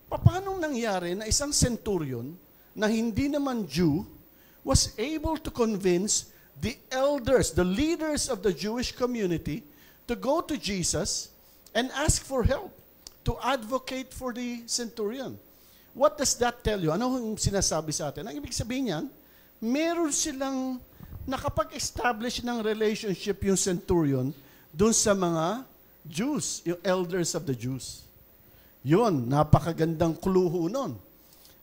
Paano nangyari na isang centurion na hindi naman Jew was able to convince the elders, the leaders of the Jewish community to go to Jesus and ask for help, to advocate for the centurion? What does that tell you? Ano yung sinasabi sa atin? Ang ibig sabihin niyan, meron silang nakapag-establish ng relationship yung centurion dun sa mga Jews, yung elders of the Jews. Yun, napakagandang clue nun.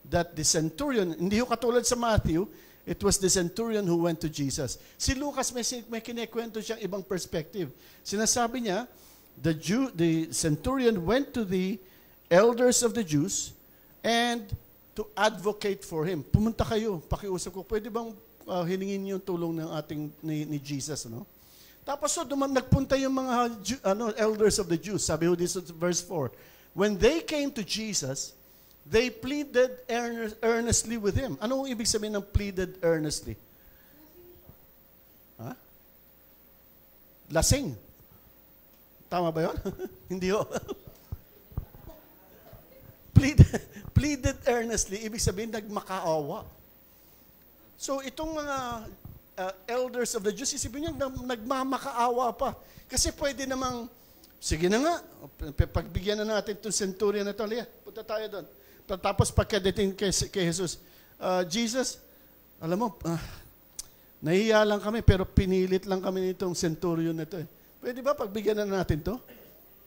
That the centurion, hindi ho katulad sa Matthew, it was the centurion who went to Jesus. Si Lucas may kinikwento siyang ibang perspective. Sinasabi niya, the centurion went to the elders of the Jews and to advocate for him. Pumunta kayo, pakiusap ko, pwede bang hiningin yung tulong ng ating ni Jesus, no? Tapos nagpunta yung mga elders of the Jews. Sabi ho dito verse 4. When they came to Jesus, they pleaded earnestly with him. Ano ang ibig sabihin ng pleaded earnestly? Ha? Lasing. Tama ba yun? Hindi ho. Pleaded earnestly, ibig sabihin nagmakaawa. So itong mga elders of the Jews, isipin niyo, nagmamakaawa pa. Kasi pwede namang, sige na nga, pagbigyan na natin itong centurion na ito. Liya, punta tayo doon. Tapos pagkadating kay Jesus, Jesus, alam mo, nahiya lang kami, pero pinilit lang kami nitong centurion na ito. Pwede ba pagbigyan na natin to?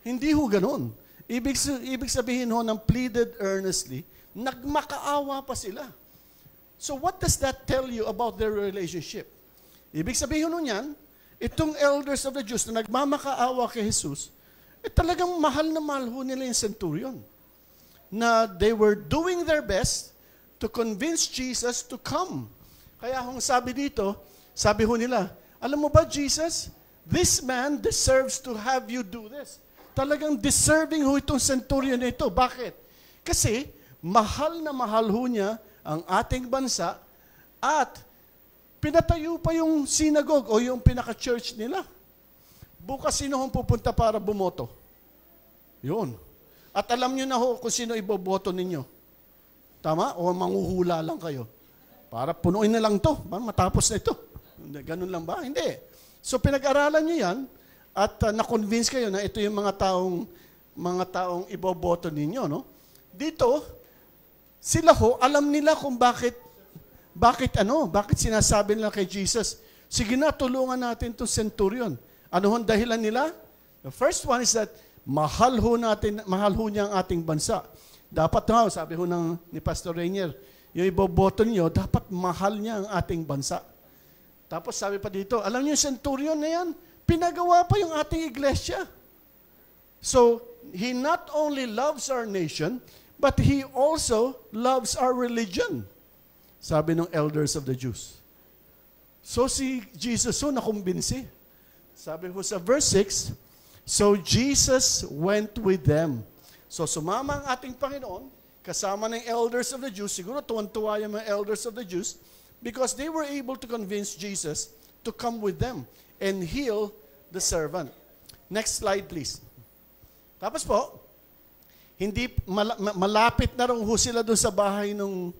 Hindi ho ganun. Ibig sabihin ho ng pleaded earnestly, nagmakaawa pa sila. So what does that tell you about their relationship? Ibig sabihin ho niyan, itong elders of the Jews na nagmamakaawa kay Jesus, talagang mahal na mahal ho nila yung centurion. Na they were doing their best to convince Jesus to come. Kaya kung sabi dito, sabi ho nila, alam mo ba Jesus, this man deserves to have you do this. Talagang deserving ho itong centurion na ito. Bakit? Kasi mahal na mahal ho niya ang ating bansa at pinatayo pa yung synagogue o yung pinaka-church nila. Bukas sino hong pupunta para bumoto? Yun. At alam nyo na ho kung sino iboboto ninyo. Tama? O manghuhula lang kayo. Para punuin na lang to. Matapos na ito. Ganun lang ba? Hindi. So pinag-aralan nyo yan at na-convince kayo na ito yung mga taong iboboto ninyo. No? Dito, sila ho, alam nila kung bakit sinasabi nila kay Jesus, sige na, tulungan natin itong centurion. Ano hong dahilan nila? The first one is that mahal ho niya ang ating bansa. Dapat nga, sabi ho ni Pastor Rainier, yung iboboto niyo, dapat mahal niya ang ating bansa. Tapos sabi pa dito, alam niyo yung centurion na yan, pinagawa pa yung ating iglesia. So, he not only loves our nation, but he also loves our religion. Sabi ng elders of the Jews. So si Jesus ho nakumbinsi. Sabi ho sa verse 6, so Jesus went with them. So sumama ang ating Panginoon, kasama ng elders of the Jews, siguro tuwan-tuwa yung mga elders of the Jews, because they were able to convince Jesus to come with them and heal the servant. Next slide, please. Tapos po, hindi malapit na rin ho sila doon sa bahay nung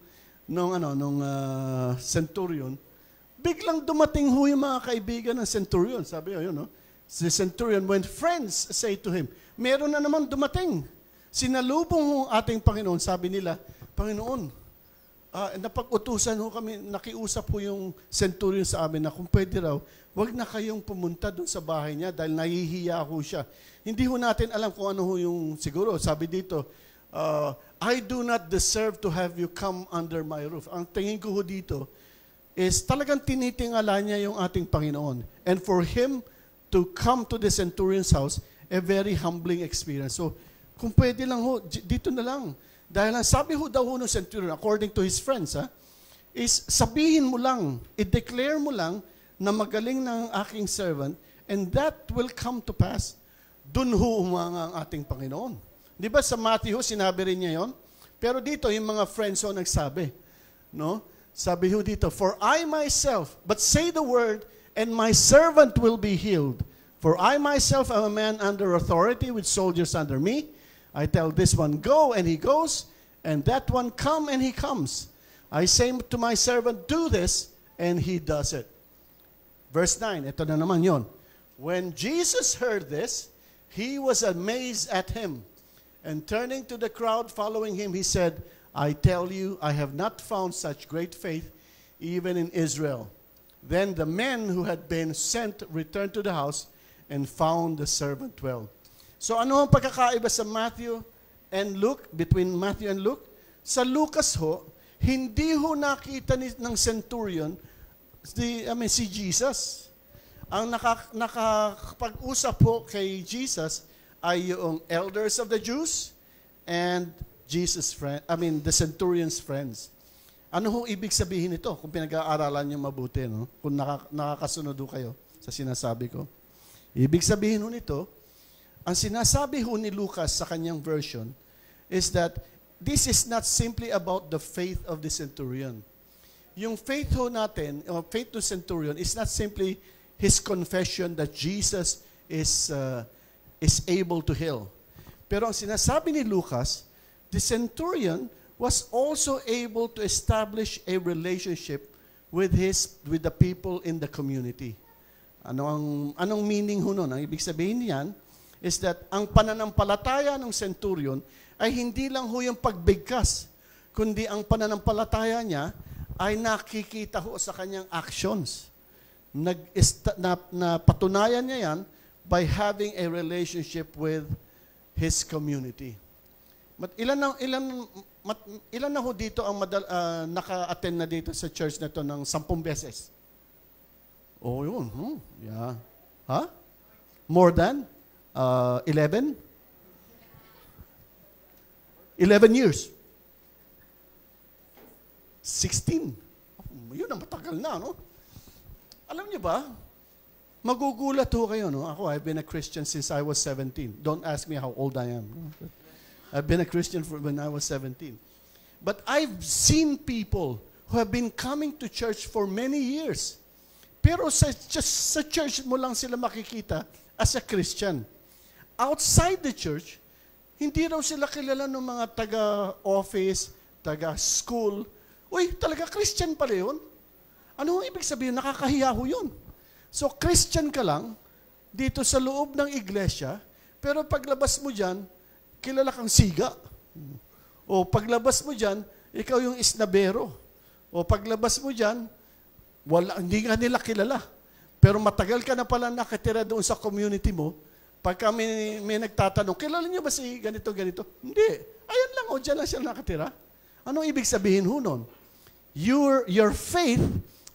centurion. Biglang dumating ho yung mga kaibigan ng centurion. Sabi yun, no? The centurion, when friends say to him, meron na naman dumating. Sinalubong ho ating Panginoon, sabi nila, Panginoon, napag-utusan ho kami, nakiusap po yung centurion sa amin na kung pwede raw, wag na kayong pumunta doon sa bahay niya dahil nahihiya ho siya. Hindi ho natin alam kung ano ho yung, siguro, sabi dito, I do not deserve to have you come under my roof. Ang tingin ko ho dito is talagang tinitingala niya yung ating Panginoon. And for him to come to the centurion's house, a very humbling experience. So, kung pwede lang ho, dito na lang. Dahil sabi ho daw ho ng centurion, according to his friends, is sabihin mo lang, i-declare mo lang na magaling ng aking servant, and that will come to pass. Dun ho umanga ang ating Panginoon. Di ba sa Matthew, sinabi rin niya yon? Pero dito, yung mga friends ho nagsabi. No? Sabi ho dito, for I myself, but say the word, and my servant will be healed. For I myself am a man under authority with soldiers under me. I tell this one, go, and he goes, and that one, come, and he comes. I say to my servant, do this, and he does it. Verse 9, ito na naman yon. When Jesus heard this, he was amazed at him. And turning to the crowd following him, he said, I tell you, I have not found such great faith even in Israel. Then the men who had been sent returned to the house and found the servant well. So ano ang pagkakaiba sa Matthew and Luke, between Matthew and Luke? Sa Lucas ho, hindi ho nakita ng centurion si Jesus. Ang nakapag-usap po kay Jesus ay yung elders of the Jews and the centurion's friends. Ano ho ibig sabihin nito kung pinag-aaralan niyo mabuti, no? Kung nakakasunod ho kayo sa sinasabi ko. Ibig sabihin ho nito, ang sinasabi ho ni Lucas sa kanyang version is that this is not simply about the faith of the centurion. Yung faith ho natin, o faith to centurion, is not simply his confession that Jesus is able to heal. Pero ang sinasabi ni Lucas, the centurion was also able to establish a relationship with the people in the community. Anong meaning ho nun? Ang ibig sabihin niyan is that ang pananampalataya ng centurion ay hindi lang ho yung pagbigkas, kundi ang pananampalataya niya ay nakikita ho sa kanyang actions. Napatunayan niya yan by having a relationship with his community. Ilan na ho dito ang naka-attend na dito sa church na ito ng 10 beses? Oh, yun. Yeah. Huh? More than 11? 11 years. 16. Yun ang matagal na, no? Alam niyo ba, magugulat ho kayo, no? Ako, I've been a Christian since I was 17. Don't ask me how old I am. I've been a Christian when I was 17. But I've seen people who have been coming to church for many years. Pero sa church mo lang sila makikita as a Christian. Outside the church, hindi raw sila kilala ng mga taga-office, taga-school. Uy, talaga Christian pala yun? Ano ang ibig sabihin? Nakakahiya ho yun. So, Christian ka lang dito sa loob ng iglesia, pero paglabas mo dyan, kilala kang siga. O paglabas mo dyan, ikaw yung isnabero. O paglabas mo dyan, hindi nga nila kilala. Pero matagal ka na pala nakatira doon sa community mo, pagka may nagtatanong, kilala niyo ba si ganito? Hindi. Ayan lang, o dyan lang siya nakatira. Anong ibig sabihin ho nun? Your faith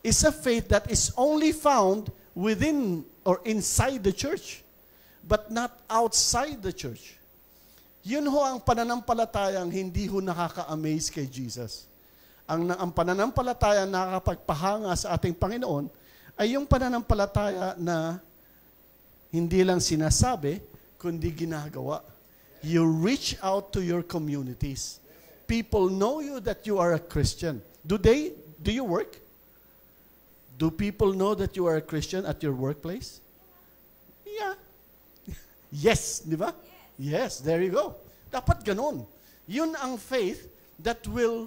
is a faith that is only found within or inside the church, but not outside the church. Yun ho ang pananampalatayang hindi ho nakaka-amaze kay Jesus. Ang pananampalataya na nakakapagpahanga sa ating Panginoon ay yung pananampalataya na hindi lang sinasabi, kundi ginagawa. You reach out to your communities. People know you that you are a Christian. Do you work? Do people know that you are a Christian at your workplace? Yeah. Yes, di ba? Yes, there you go. Dapat ganun. Yun ang faith that will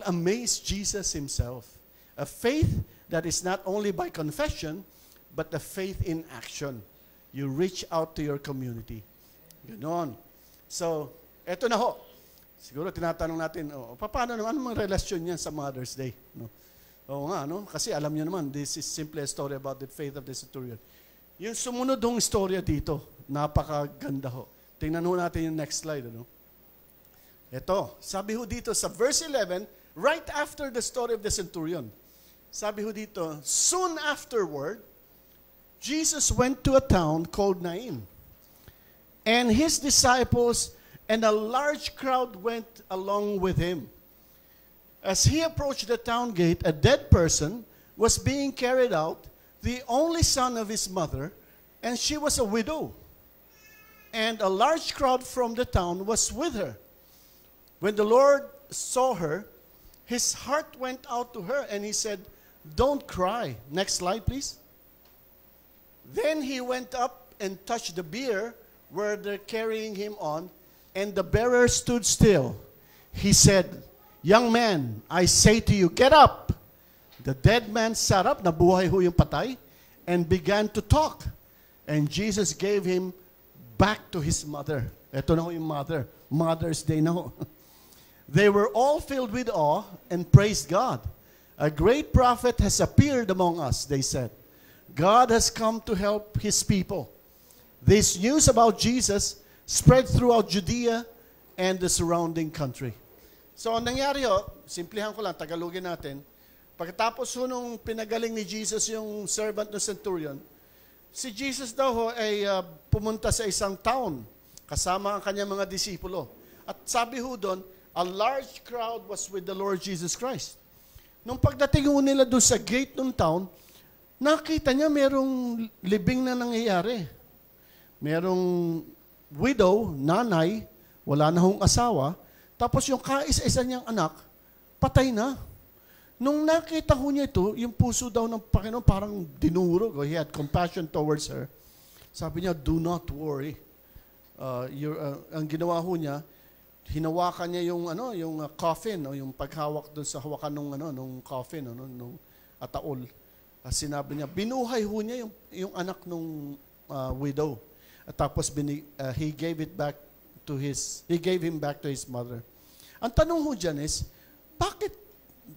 amaze Jesus himself. A faith that is not only by confession, but a faith in action. You reach out to your community. Ganon. So, eto na ho. Siguro tinatanong natin, paano naman, anong relasyon niyan sa Mother's Day? No? Oo nga, no? Kasi alam niyo naman, this is simply a story about the faith of the centurion. Yung sumunod hong istorya dito, napakaganda ho. Tingnan ho natin yung next slide. Ano? Ito, sabi ho dito sa verse 11, right after the story of the centurion, sabi ho dito, soon afterward, Jesus went to a town called Nain. And his disciples and a large crowd went along with him. As he approached the town gate, a dead person was being carried out, the only son of his mother, and she was a widow. And a large crowd from the town was with her. When the Lord saw her, his heart went out to her, and he said, "Don't cry." Next slide, please. Then he went up and touched the bier where they're carrying him on, and the bearer stood still. He said, "Young man, I say to you, get up." The dead man sat up, nabuhay ho yung patay, and began to talk. And Jesus gave him back to his mother. Ito na ho yung mother. Mother's Day na ho. They were all filled with awe and praised God. "A great prophet has appeared among us," they said. "God has come to help his people." This news about Jesus spread throughout Judea and the surrounding country. So, ang nangyari ho, simplihan ko lang, Tagalogin natin, pagkatapos ho nung pinagaling ni Jesus yung servant ng centurion, si Jesus daw ho ay pumunta sa isang town, kasama ang kanyang mga disipulo. At sabi ho doon, a large crowd was with the Lord Jesus Christ. Nung pagdating ho nila doon sa gate ng town, nakita niya merong libing na nangyayari. Merong widow, nanay, wala na hong asawa, tapos yung kaisa-isa niyang anak, patay na. Nung nakita ho niya ito, yung puso daw ng Panginoon parang dinurog. He had compassion towards her. Sabi niya, "Do not worry." Ang ginawa ho niya, hinawakan niya yung coffin, yung paghawak doon sa hawakan nung coffin, nung ataol. Sinabi niya, binuhay ho niya yung anak nung widow. At tapos he gave him back to his mother. Ang tanong ho dyan is, bakit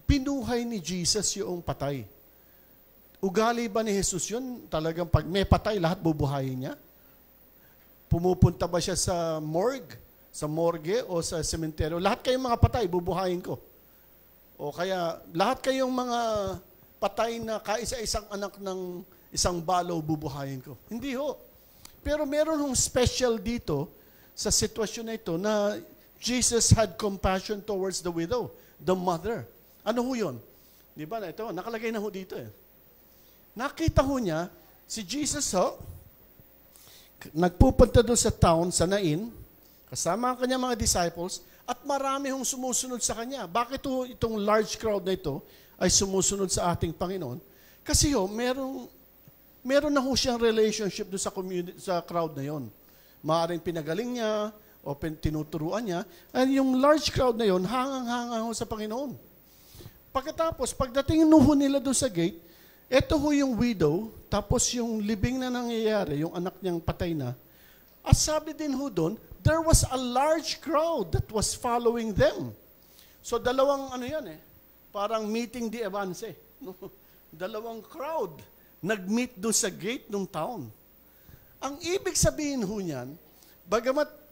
binuhay ni Jesus yung patay? Ugali ba ni Jesus yun? Talagang pag may patay, lahat bubuhayin niya? Pumupunta ba siya sa morgue o sa sementeryo? Lahat kayong mga patay, bubuhayin ko. O kaya, lahat kayong mga patay na kaisa-isang anak ng isang balo, bubuhayin ko. Hindi ho. Pero meron hong special dito sa sitwasyon na ito na Jesus had compassion towards the widow, the mother. Ano ho yun? Di ba na ito? Nakalagay na ho dito eh. Nakita ho niya, si Jesus ho, nagpupunta doon sa town, sa Nain, kasama ang kanyang mga disciples, at marami hong sumusunod sa kanya. Bakit ho itong large crowd na ito ay sumusunod sa ating Panginoon? Kasi ho, meron na ho siyang relationship doon sa crowd na yon. Maaring pinagaling niya o tinuturuan niya. And yung large crowd na yon, hangang-hanga ho sa Panginoon. Pagkatapos, pagdating ho nila doon sa gate, ito ho yung widow, tapos yung libing na nangyayari, yung anak niyang patay na. At sabi din ho doon, there was a large crowd that was following them. So dalawang parang meeting di avance. No? Dalawang crowd nag-meet doon sa gate ng town. Ang ibig sabihin ho niyan,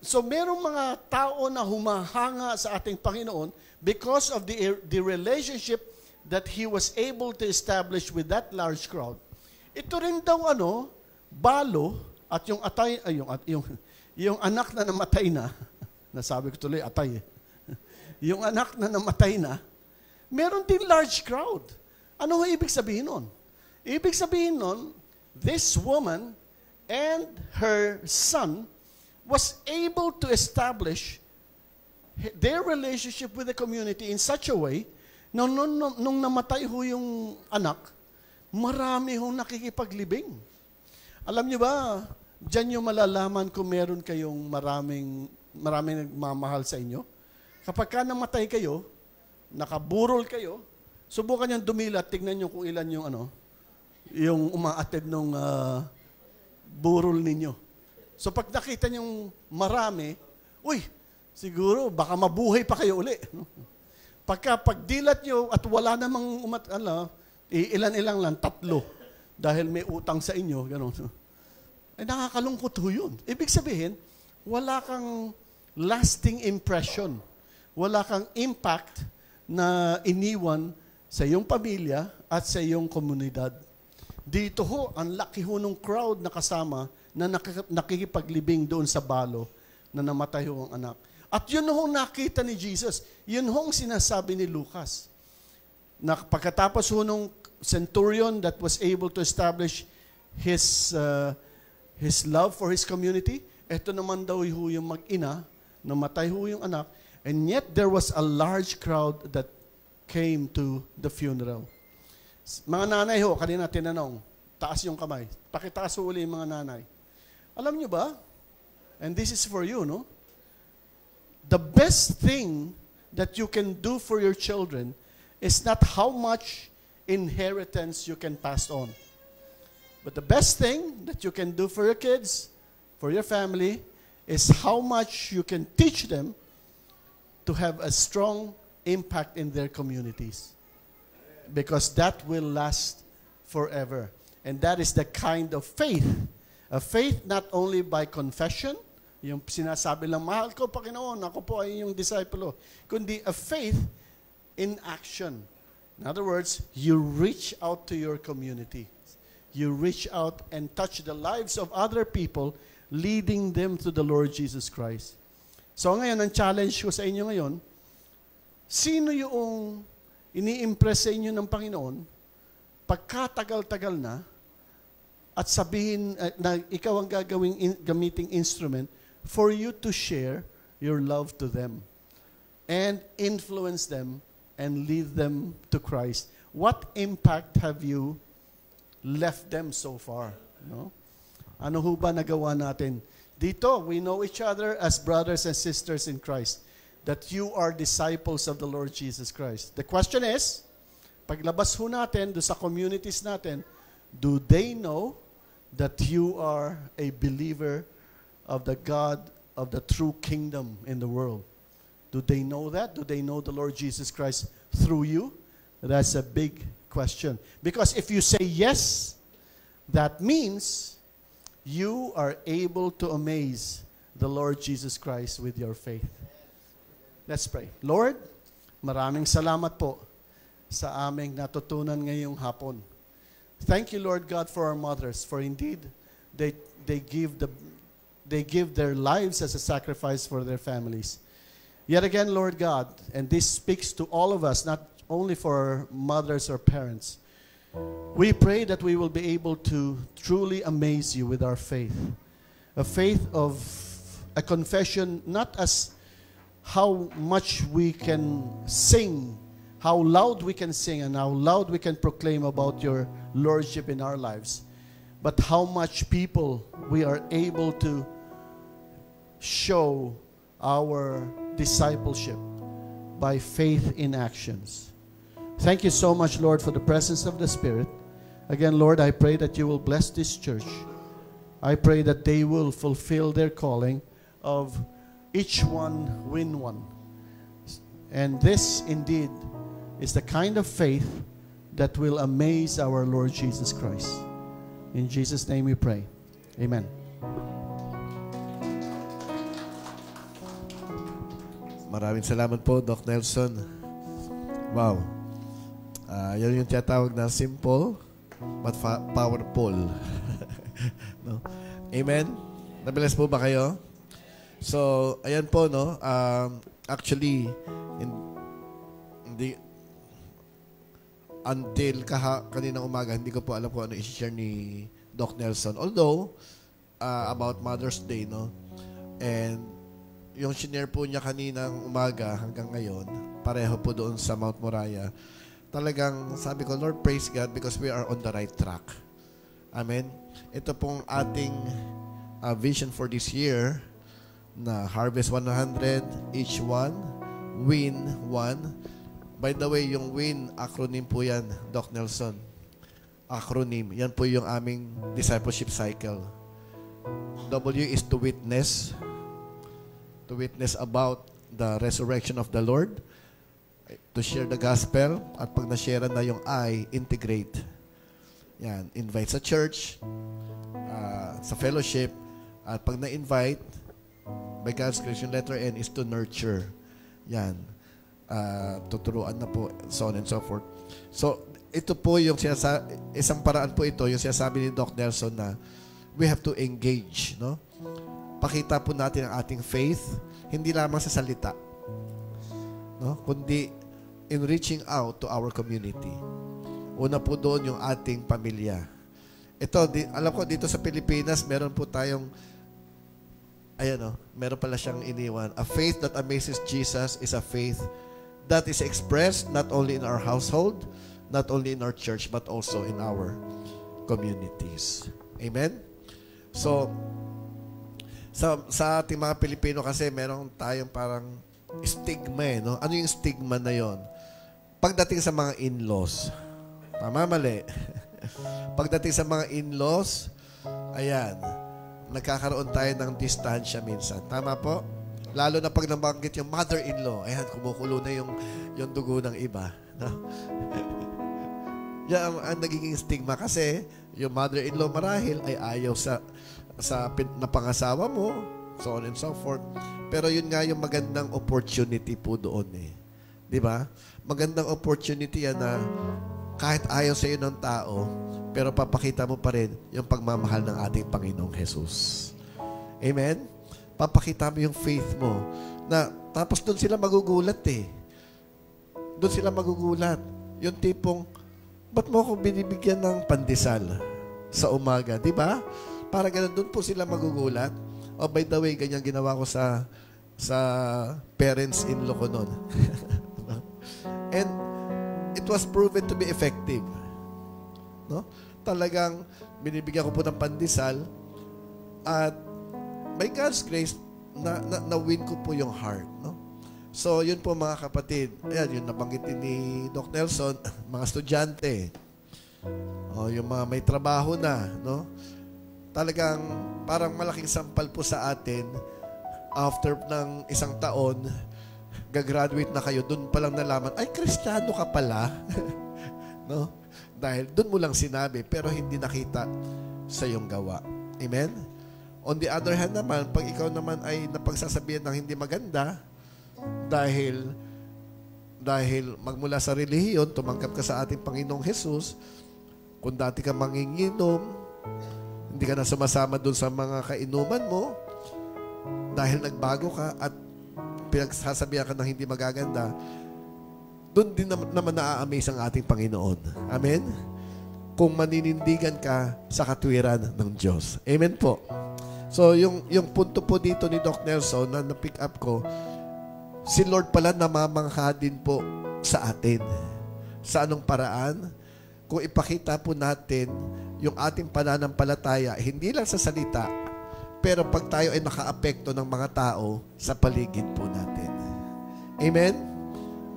so merong mga tao na humahanga sa ating Panginoon because of the relationship that He was able to establish with that large crowd. Ito rin daw balo at yung atay, yung anak na namatay na, nasabi ko tuloy atay yung anak na namatay na, meron din large crowd. Ano ang ibig sabihin nun? Ibig sabihin nun, this woman and her son was able to establish their relationship with the community in such a way na nung namatay ho yung anak, marami hong nakikipaglibing. Alam niyo ba, diyan yung malalaman kung meron kayong maraming nagmamahal sa inyo. Kapag ka namatay kayo, nakaburol kayo, subukan niyong dumila at tignan niyo kung ilan yung umaatid ng burol ninyo. So pag nakita niyong marami, siguro baka mabuhay pa kayo uli. Pagdilat nyo at wala namang ilan-ilang lang, 3, dahil may utang sa inyo, gano'n. Ay nakakalungkot ho yun. Ibig sabihin, wala kang lasting impression. Wala kang impact na iniwan sa iyong pamilya at sa iyong komunidad. Dito ho, ang laki ho ng crowd na kasama na nakikipaglibing doon sa balo na namatay ho ang anak. At yun ho nakita ni Jesus. Yun ho ang sinasabi ni Lucas. Na pagkatapos ho nung centurion that was able to establish his love for his community, eto naman daw ho yung mag-ina, namatay ho yung anak, and yet there was a large crowd that came to the funeral. Mga nanay ho, kanina tinanong, taas yung kamay. Pakitaas ho uli yung mga nanay. Alam nyo ba? And this is for you, no? The best thing that you can do for your children is not how much inheritance you can pass on. But the best thing that you can do for your kids, for your family, is how much you can teach them to have a strong impact in their communities. Because that will last forever. And that is the kind of faith. A faith not only by confession, yung sinasabi lang, mahal ko, Panginoon, ako po ay yung disciple, kundi a faith in action. In other words, you reach out to your community. You reach out and touch the lives of other people, leading them to the Lord Jesus Christ. So ngayon, ang challenge ko sa inyo ngayon, sino yung ini-impress sa inyo ng Panginoon, pagkatagal-tagal na, at sabihin na ikaw ang gamiting instrument for you to share your love to them and influence them and lead them to Christ. What impact have you left them so far? No? Ano ho ba nagawa natin? Dito, we know each other as brothers and sisters in Christ, that you are disciples of the Lord Jesus Christ. The question is, paglabas ho natin do sa communities natin, do they know that you are a believer of the God of the true kingdom in the world? Do they know that? Do they know the Lord Jesus Christ through you? That's a big question. Because if you say yes, that means you are able to amaze the Lord Jesus Christ with your faith. Let's pray. Lord, maraming salamat po sa aming natutunan ngayong hapon. Thank you, Lord God, for our mothers, for indeed they give their lives as a sacrifice for their families. Yet again, Lord God, and this speaks to all of us, not only for mothers or parents. We pray that we will be able to truly amaze you with our faith. A faith of a confession, not as how much we can sing, how loud we can sing, and how loud we can proclaim about your lordship in our lives, but how much people we are able to show our discipleship by faith in actions. Thank you so much, Lord, for the presence of the Spirit. Again, Lord, I pray that you will bless this church. I pray that they will fulfill their calling of each one win one. And this indeed is the kind of faith that will amaze our Lord Jesus Christ. In Jesus' name we pray. Amen. Maraming salamat po, Doc Nelson. Wow. Yan yung tinatawag na simple but powerful. No? Amen? Nabilas po ba kayo? So, ayan po, no? Actually, hindi until kaninang umaga, hindi ko po alam kung ano i-share ni Doc Nelson. Although, about Mother's Day, no? And yung shinare po niya kaninang umaga hanggang ngayon, pareho po doon sa Mount Moriah. Talagang sabi ko, Lord, praise God because we are on the right track. Amen? Ito pong ating vision for this year na Harvest 100, each one, win one. By the way, yung win, acronym po yan, Doc Nelson. Acronym. Yan po yung aming discipleship cycle. W is to witness. to witness about the resurrection of the Lord, to share the gospel, at pag na-share na yung integrate. Yan, invite sa church, sa fellowship, at pag na-invite, by God's grace, yung letter N is to nurture. Yan. Tuturuan na po, so on and so forth. So, ito po yung isang paraan po ito, yung sinasabi ni Doc Nelson na we have to engage, no? Pakita po natin ang ating faith, hindi lamang sa salita, no? Kundi in reaching out to our community. Una po doon yung ating pamilya. Ito, alam ko dito sa Pilipinas, meron po tayong meron pala siyang iniwan. A faith that amazes Jesus is a faith that is expressed not only in our household, not only in our church, but also in our communities. Amen? So, sa ating mga Pilipino kasi, meron tayong parang stigma, no? Ano yung stigma na yon? Pagdating sa mga in-laws, tama, mali. Pagdating sa mga in-laws, ayan, nagkakaroon tayo ng distansya minsan. Tama po? Lalo na pag nabanggit yung mother-in-law, ayan, kumukulo na yung dugo ng iba. No? Yan ang nagiging stigma kasi yung mother-in-law marahil ay ayaw sa napangasawa mo, so on and so forth. Pero yun nga yung magandang opportunity po doon eh. Di ba? Magandang opportunity yan na kahit ayaw sa iyo ng tao, pero papakita mo pa rin yung pagmamahal ng ating Panginoong Jesus. Amen? Papakita mo yung faith mo. Na, tapos doon sila magugulat eh. Doon sila magugulat. Yung tipong, ba't mo ako binibigyan ng pandesal sa umaga? Di ba? Para ganun, doon po sila magugulat. Oh, by the way, ganyan ginawa ko sa parents-in-law ko noon. And it was proven to be effective. No? Talagang binibigyan ko po ng pandesal at by God's grace, na-win ko po yung heart. No? So, yun po mga kapatid. Ayan, yun nabanggitin ni Doc Nelson, mga estudyante. O, yung mga may trabaho na. No? Talagang parang malaking sampal po sa atin. After ng isang taon, gagraduate na kayo, doon pa lang nalaman, ay, Kristiyano ka pala. No? Dahil doon mo lang sinabi, pero hindi nakita sa iyong gawa. Amen? On the other hand naman, pag ikaw naman ay napagsasabihan ng hindi maganda, dahil magmula sa relihiyon, tumangkap ka sa ating Panginoong Jesus, kung dati ka manginginom, hindi ka na sumasama doon sa mga kainuman mo, dahil nagbago ka at pinagsasabihan ka ng hindi magaganda, doon din naman na-amaze ang ating Panginoon. Amen? Kung maninindigan ka sa katwiran ng Diyos. Amen po. So, yung punto po dito ni Doc Nelson na na-pick up ko, si Lord pala namamangha din po sa atin. Sa anong paraan? Kung ipakita po natin yung ating pananampalataya, hindi lang sa salita, pero pag tayo ay nakaapekto ng mga tao sa paligid po natin. Amen?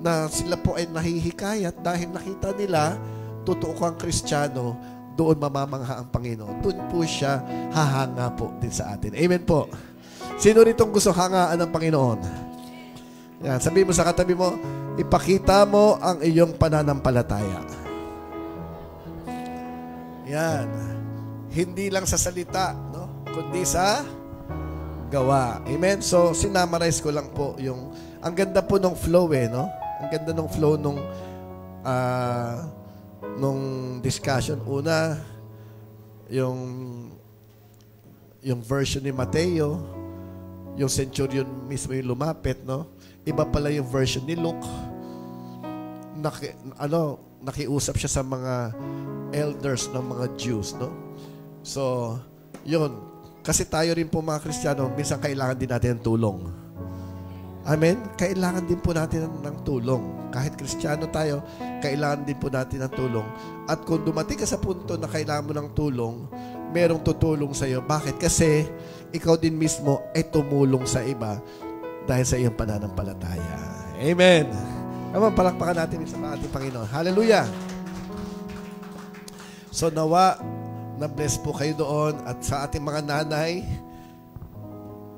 Na sila po ay nahihikayat dahil nakita nila, totoo kang Kristiyano, doon mamamangha ang Panginoon. Doon po siya hahanga po din sa atin. Amen po. Sino ritong gusto hangaan ng Panginoon? Yan, sabihin mo sa katabi mo, ipakita mo ang iyong pananampalataya. Yan. Hindi lang sa salita, no? Kundi sa gawa. Amen? So, sinamarize ko lang po yung, ang ganda po ng flow no? Ang ganda ng flow nung discussion. Una, yung version ni Mateo, yung centurion mismo yung lumapit, no? Iba pala yung version ni Luke. Nakiusap siya sa mga elders ng mga Jews, no? So, yun. Kasi tayo rin po mga Kristiyano, minsan kailangan din natin ng tulong. Amen? Kailangan din po natin ng tulong. Kahit Kristiyano tayo, kailangan din po natin ng tulong. At kung dumating ka sa punto na kailangan mo ng tulong, merong tutulong sa iyo. Bakit? Kasi ikaw din mismo ay tumulong sa iba dahil sa iyong pananampalataya. Amen. Naman, palakpakan natin sa ating Panginoon. Hallelujah. So nawa, na-bless po kayo doon at sa ating mga nanay,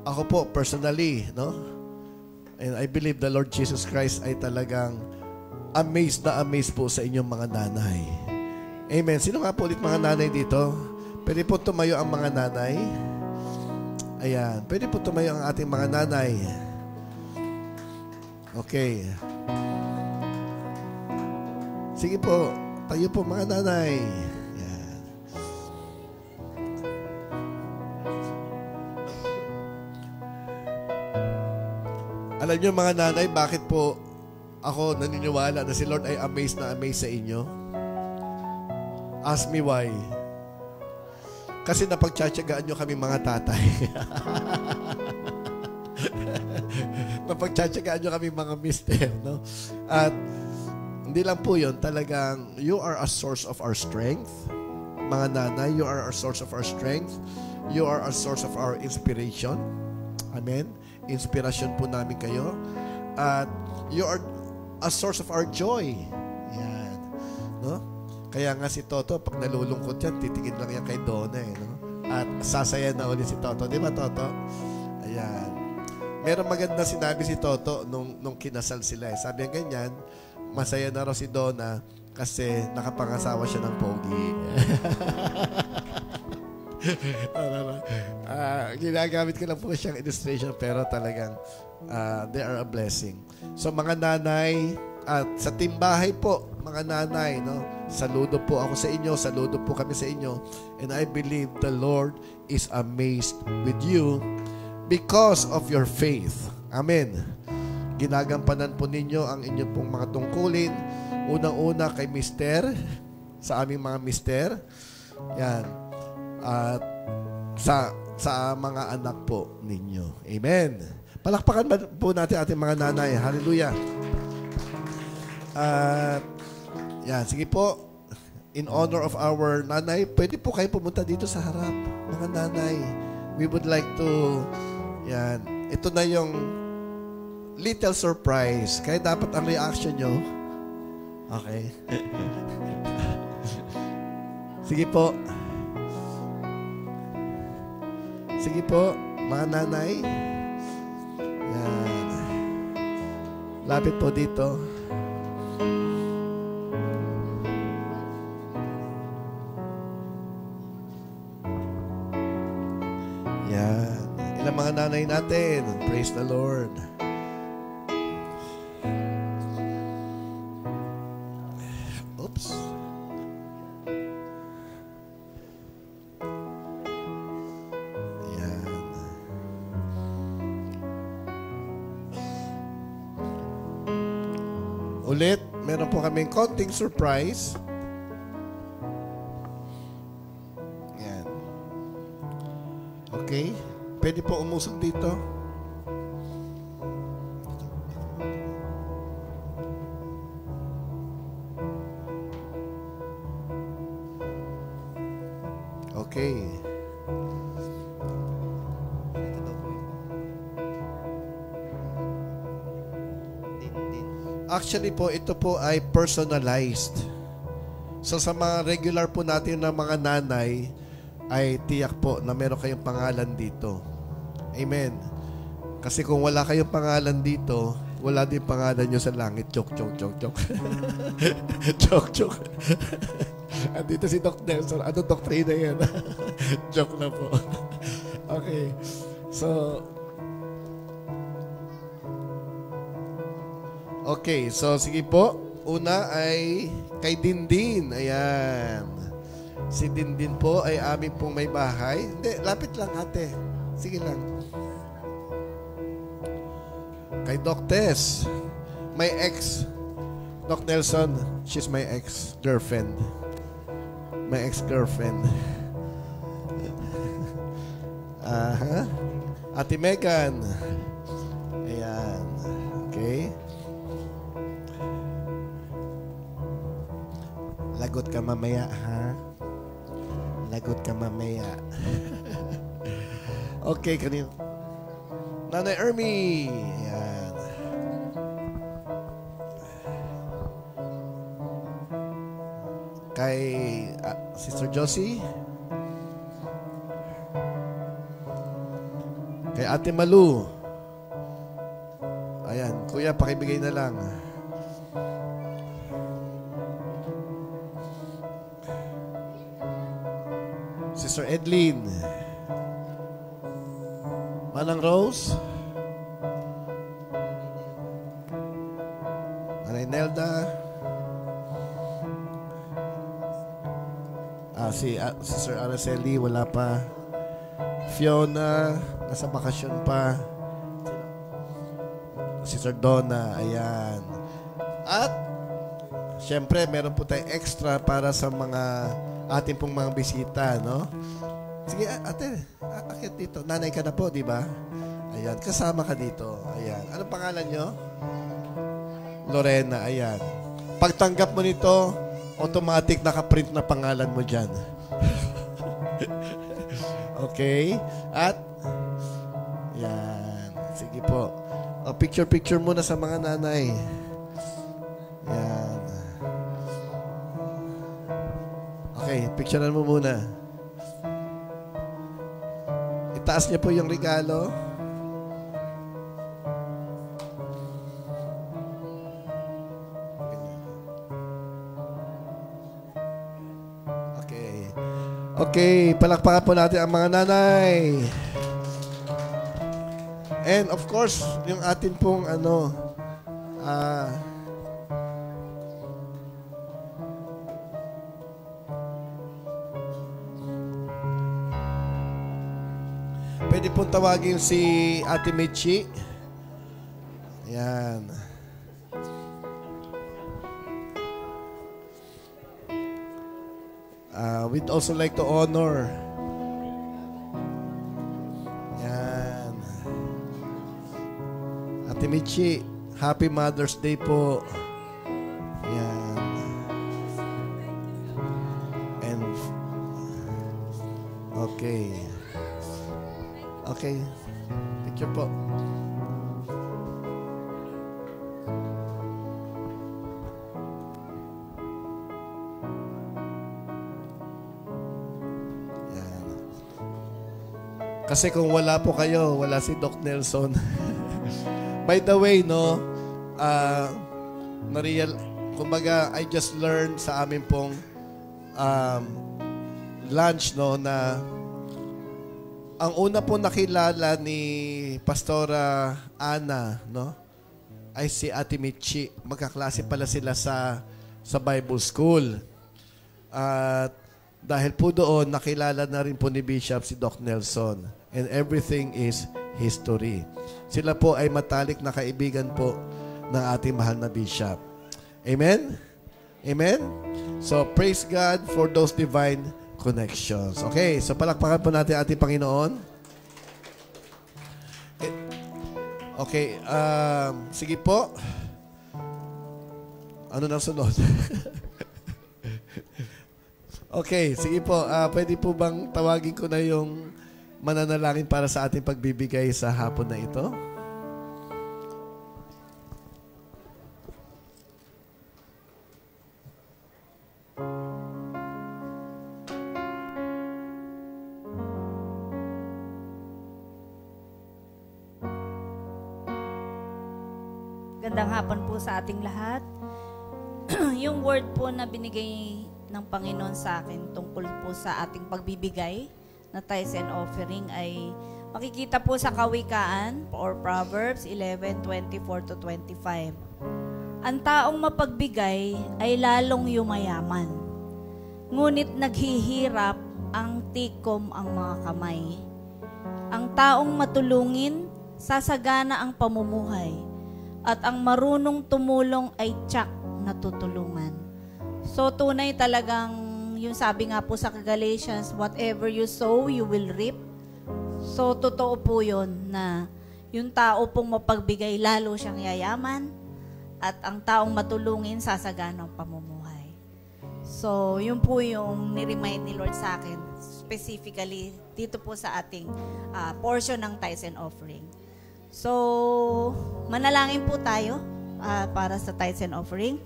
ako po, personally, no? And I believe the Lord Jesus Christ ay talagang amazed na amazed po sa inyong mga nanay. Amen. Sino nga po ulit mga nanay dito? Pwede po tumayo ang mga nanay. Ayan. Pwede po tumayo ang ating mga nanay. Okay. Sige po. Tayo po mga nanay. Ayan. Alam niyo mga nanay, bakit po ako naniniwala na si Lord ay amazed na amazed sa inyo? Ask me why. Kasi napagtsatsagaan nyo kami mga tatay. Napagtsatsagaan nyo kami mga mister, no? At hindi lang po yun, talagang you are a source of our strength. Mga nanay, you are a source of our strength. You are a source of our inspiration. Amen? Inspirasyon po namin kayo. At you are a source of our joy. Yan. No? Kaya nga si Toto, pag nalulungkot yan, titingin lang yan kay Donna, eh, no? At sasaya na ulit si Toto. Di ba, Toto? Ayan. Meron maganda sinabi si Toto nung kinasal sila. Eh. Sabi niya ganyan, masaya na raw si Donna kasi nakapangasawa siya ng pogi. Ginagamit ko lang po siyang illustration pero talagang they are a blessing. So mga nanay at sa timbahay po, mga nanay, no? Saludo po ako sa inyo, saludo po kami sa inyo. And I believe the Lord is amazed with you because of your faith. Amen. Ginagampanan po ninyo ang inyong pong mga tungkulin. Unang-una kay mister, sa aming mga mister. Yan. At sa mga anak po ninyo. Amen. Palakpakan po natin ating mga nanay. Hallelujah. At yan, sige po. In honor of our nanay, pwede po kayo pumunta dito sa harap. Mga nanay, we would like to, yan, ito na yung little surprise. Kaya dapat ang reaction nyo, okay. Sige po. Sige po, mga nanay. Yan. Lapit po dito. Yan. Ilang mga nanay natin. Praise the Lord. Oops. Yan. Ulit, meron po kaming konting surprise. Yan. Okay. Pwede po umusok dito. Okay. Actually po, ito po ay personalized. So sa mga regular po natin na mga nanay, ay tiyak po na meron kayong pangalan dito. Amen. Kasi kung wala kayong pangalan dito, wala din pangalan nyo sa langit. Joke. Joke. Andito si Dr. Nelson. Ano doktrina yan? Joke na po. Okay. So sige po. Una ay kay Dindin. Ayan. Si Dindin po ay aming pong may bahay. Hindi, lapit lang ate. Sige lang. Kay Doc Tess. My ex. Doc Nelson, she's my ex-girlfriend. My ex-girlfriend. Ate Megan. Ayan. Okay. Lagot ka mamaya, ha? Lagot ka mamaya. Okay, kanino? Nanay Ermi. Ayan. Kay Sister Josie. Kay Kay Ate Malu. Ayan, kuya, pakibigay na lang. Sister Edlin. Manang Rose. Manay Nelda. Si Sister Araceli, wala pa. Fiona, nasa bakasyon pa. Sister Donna, ayan. At, syempre, meron po tayong extra para sa mga ating pong mga bisita, no? Sige, ate, akit dito. Nanay ka na po, di ba? Ayan, kasama ka dito. Ayan. Anong pangalan nyo? Lorena, ayan. Pagtanggap mo nito, automatic nakaprint na pangalan mo dyan. Okay? At, yan. Sige po. Picture-picture muna sa mga nanay. Yan. Okay, picturean mo muna. Itaas niya po yung regalo. Okay, palakpakan po natin ang mga nanay. And of course, yung atin pong pwede pong tawagin si Ate Michi. Ayan. We'd also like to honor. Yan. Ate Michi, Happy Mother's Day po. Yan. And, okay. Okay. Picture po. Kasi kung wala po kayo, wala si Doc Nelson. By the way, no, kumbaga, I just learned sa amin pong lunch, no, na ang una po nakilala ni Pastora Ana, no, ay si Ate Michi. Magkaklase pala sila sa Bible School. At dahil po doon, nakilala na rin po ni Bishop si Doc Nelson. And everything is history. Sila po ay matalik na kaibigan po ng ating mahal na Bishop. Amen? Amen? So, praise God for those divine connections. Okay, so palakpakan po natin ating Panginoon. Okay, sige po. Ano nang sunod? Okay, sige po. Pwede po bang tawagin ko na yung mananalangin para sa ating pagbibigay sa hapon na ito? Gandang hapon po sa ating lahat. Yung word po na binigay ng Panginoon sa akin tungkol po sa ating pagbibigay na tithes and offering ay makikita po sa Kawikaan or Proverbs 11:24-25. Ang taong mapagbigay ay lalong yumayaman. Ngunit naghihirap ang tikom ang mga kamay. Ang taong matulungin, sasagana ang pamumuhay. At ang marunong tumulong ay tiyak na tutulungan. So tunay talagang yung sabi nga po sa Galatians, whatever you sow, you will reap. So, totoo po yun na yung tao pong mapagbigay, lalo siyang yayaman at ang taong matulungin, sasagana ang pamumuhay. So, yun po yung niremind ni Lord sa akin, specifically dito po sa ating portion ng tithes and offering. So, manalangin po tayo para sa tithes and offering.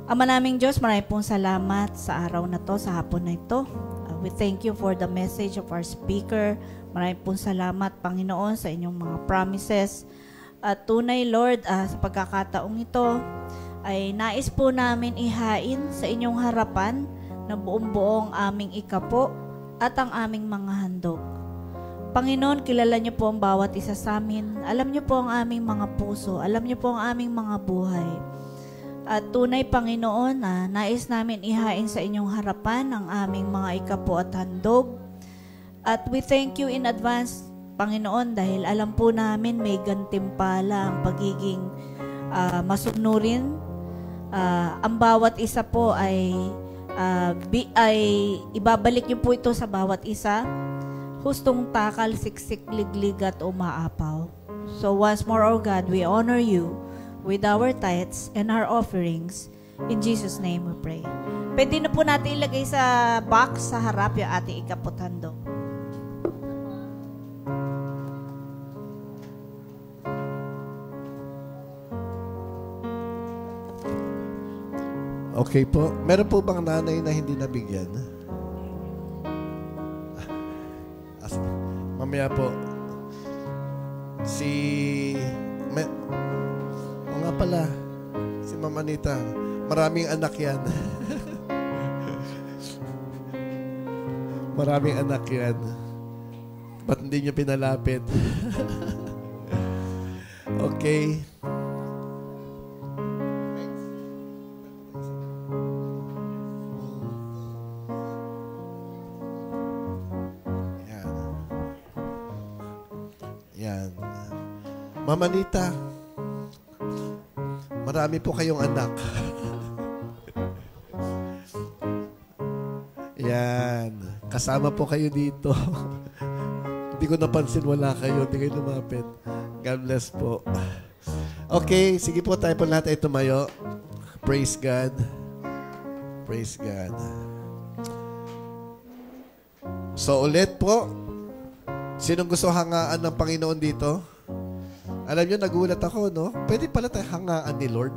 Ama naming Diyos, maraming pong salamat sa araw na to, sa hapon na ito. We thank you for the message of our speaker. Maraming pong salamat, Panginoon, sa inyong mga promises. At tunay, Lord, sa pagkakataong ito, ay nais po namin ihain sa inyong harapan na buong-buong aming ikapo at ang aming mga handog. Panginoon, kilala niyo po ang bawat isa sa amin. Alam niyo po ang aming mga puso. Alam niyo po ang aming mga buhay. At tunay, Panginoon, nais namin ihain sa inyong harapan ang aming mga ikapo at handog. At we thank you in advance, Panginoon, dahil alam po namin may gantimpala ang pagiging masunurin. Ang bawat isa po ay ibabalik niyo po ito sa bawat isa. Hustong takal, siksik, liglig at umaapaw. So once more, O God, we honor you with our tithes and our offerings. In Jesus' name we pray. Pwede na po natin ilagay sa box sa harap yung ating ikaputando. Okay po. Meron po bang nanay na hindi nabigyan? Mamaya po. O nga pala, si Mama Anita, maraming anak yan. Maraming anak yan. Ba't hindi niyo pinalapit? Okay. Mama Anita, marami po kayong anak. Yan. Kasama po kayo dito. Hindi ko napansin wala kayo. Hindi kayo lumapit. God bless po. Okay, sige po tayo po lahat ay tumayo. Praise God. Praise God. So ulit po, sinong gusto hangaan ng Panginoon dito? Alam nyo, nagulat ako, no? Pwede pala tayo hangaan ni Lord.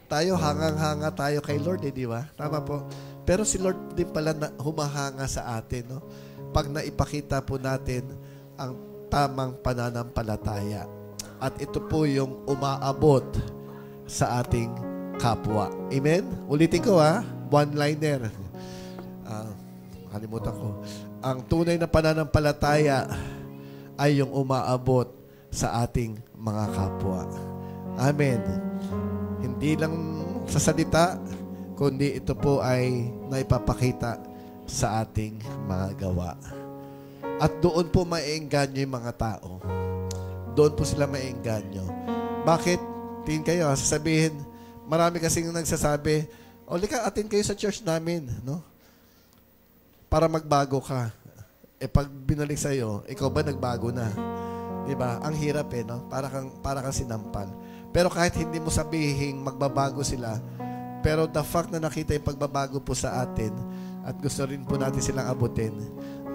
Tayo hangang-hanga tayo kay Lord, di ba? Tama po. Pero si Lord din pala na humahanga sa atin, no? Pag naipakita po natin ang tamang pananampalataya. At ito po yung umaabot sa ating kapwa. Amen? Ulitin ko, one-liner. Kalimutan ko. Ang tunay na pananampalataya ay yung umaabot sa ating mga kapwa. Amen. Hindi lang sa salita, kundi ito po ay naipapakita sa ating mga gawa. At doon po maiengganyo yung mga tao. Doon po sila maiengganyo. Bakit? Tingin kayo, sasabihin, marami kasing nagsasabi, lika, attend kayo sa church namin, no? Para magbago ka. Pag binalik sa'yo, ikaw ba nagbago na? Diba? Ang hirap no? Para kang sinampal. Pero kahit hindi mo sabihin magbabago sila, pero the fact na nakita yung pagbabago po sa atin at gusto rin po natin silang abutin,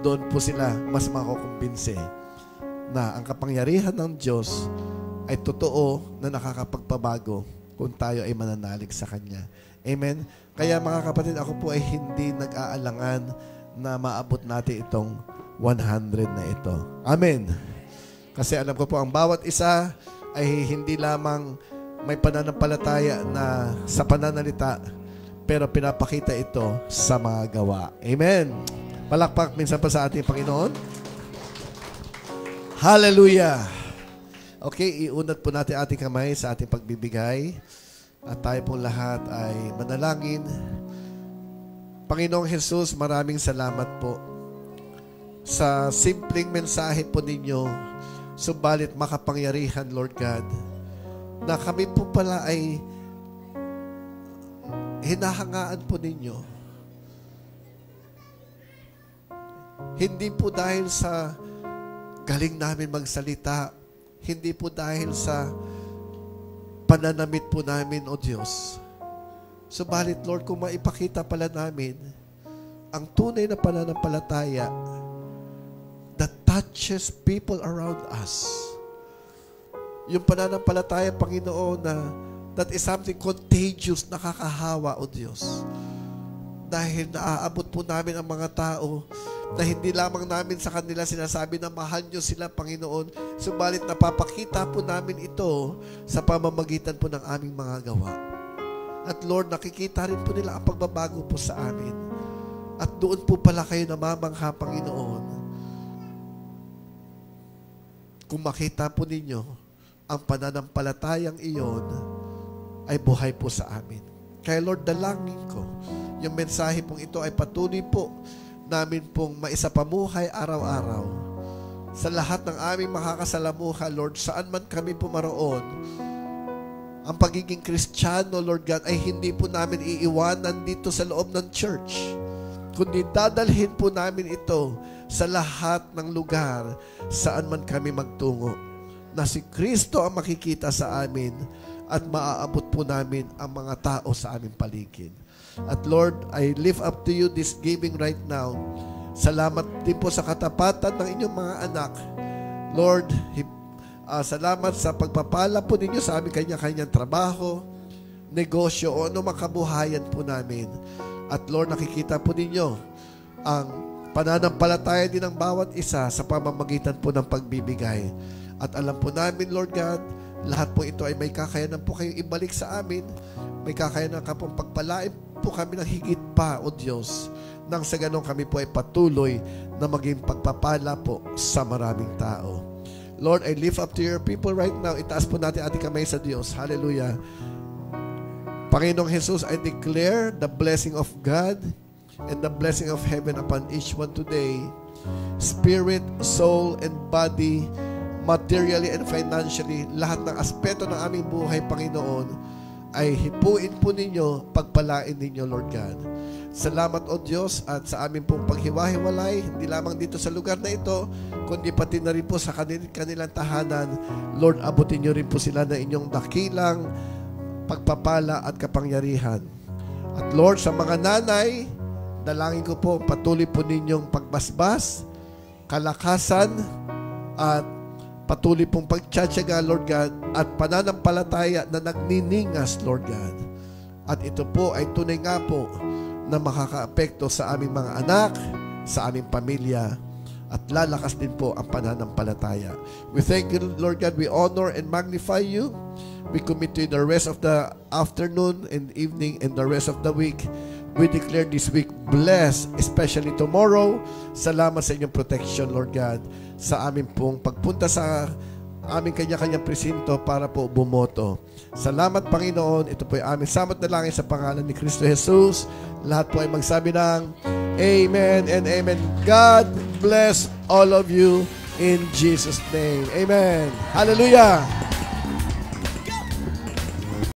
doon po sila mas makukumbinse na ang kapangyarihan ng Diyos ay totoo na nakakapagpabago kung tayo ay mananalig sa Kanya. Amen? Kaya mga kapatid, ako po ay hindi nag-aalangan na maabot natin itong 100 na ito. Amen? Kasi alam ko po, ang bawat isa ay hindi lamang may pananampalataya na sa pananalita, pero pinapakita ito sa mga gawa. Amen. Palakpak minsan pa sa ating Panginoon. Hallelujah. Okay, iunat po natin ating kamay sa ating pagbibigay. At tayo po lahat ay manalangin. Panginoong Jesus, maraming salamat po sa simpleng mensahe po ninyo. Subalit makapangyarihan, Lord God, na kami po pala ay hinahangaan po ninyo. Hindi po dahil sa galing namin magsalita, hindi po dahil sa pananamit po namin, O Diyos. Subalit, Lord, kung maipakita pala namin ang tunay na pananampalataya that touches people around us. Yung pananampalataya, Panginoon, na that is something contagious, nakakahawa, O Diyos. dahil naaabot po namin ang mga tao na hindi lamang namin sa kanila sinasabi na mahal nyo sila, Panginoon, subalit napapakita po namin ito sa pamamagitan po ng aming mga gawa. At Lord, nakikita rin po nila ang pagbabago po sa amin. At doon po pala kayo namamangha, Panginoon. Kung makita po ninyo, ang pananampalatayang iyon ay buhay po sa amin. Kaya Lord, dalangin ko, yung mensahe pong ito ay patuloy po namin pong maisapamuhay araw-araw. Sa lahat ng aming makakasalamuha, Lord, saan man kami pumaroon, ang pagiging Kristiyano, Lord God, ay hindi po namin iiwanan dito sa loob ng church, kundi dadalhin po namin ito sa lahat ng lugar saan man kami magtungo, na si Kristo ang makikita sa amin at maaabot po namin ang mga tao sa aming paligid. At Lord, I lift up to you this giving right now. Salamat din po sa katapatan ng inyong mga anak. Lord, salamat sa pagpapala po ninyo sa aming kanya-kanyang trabaho, negosyo, o ano makabuhayan po namin. At Lord, nakikita po ninyo ang pananampalataya din ng bawat isa sa pamamagitan po ng pagbibigay. At alam po namin, Lord God, lahat po ito ay may kakayanan po kayong ibalik sa amin. May kakayanan ka pong pagpalain po kami ng higit pa, O Diyos, nang sa ganun kami po ay patuloy na maging pagpapala po sa maraming tao. Lord, I lift up to your people right now. Itaas po natin ating kamay sa Diyos. Hallelujah. Panginoong Jesus, I declare the blessing of God and the blessing of heaven upon each one today. Spirit, soul, and body, materially and financially, lahat ng aspeto ng aming buhay, Panginoon, ay hipuin po ninyo, pagpalain ninyo, Lord God. Salamat, O Diyos, at sa aming pong paghiwa-hiwalay, hindi lamang dito sa lugar na ito, kundi pati na rin po sa kanilang tahanan. Lord, abutin nyo rin po sila na inyong dakilang pagpapala at kapangyarihan. At Lord, sa mga nanay, dalangin ko po, patuloy po ninyong pagbasbas, kalakasan, at patuloy pong pagtsatsaga, Lord God, at pananampalataya na nagniningas, Lord God. At ito po ay tunay nga po na makakaapekto sa aming mga anak, sa aming pamilya, at lalakas din po ang pananampalataya. We thank you, Lord God. We honor and magnify you. We commit to you the rest of the afternoon and evening and the rest of the week. We declare this week blessed, especially tomorrow. Salamat sa inyong protection, Lord God, sa amin pong pagpunta sa aming kanya-kanyang presinto para po bumoto. Salamat, Panginoon. Ito po ay aming samot na langin sa pangalan ni Kristo Jesus. Lahat po ay magsabi ng Amen and Amen. God bless all of you in Jesus' name. Amen. Hallelujah.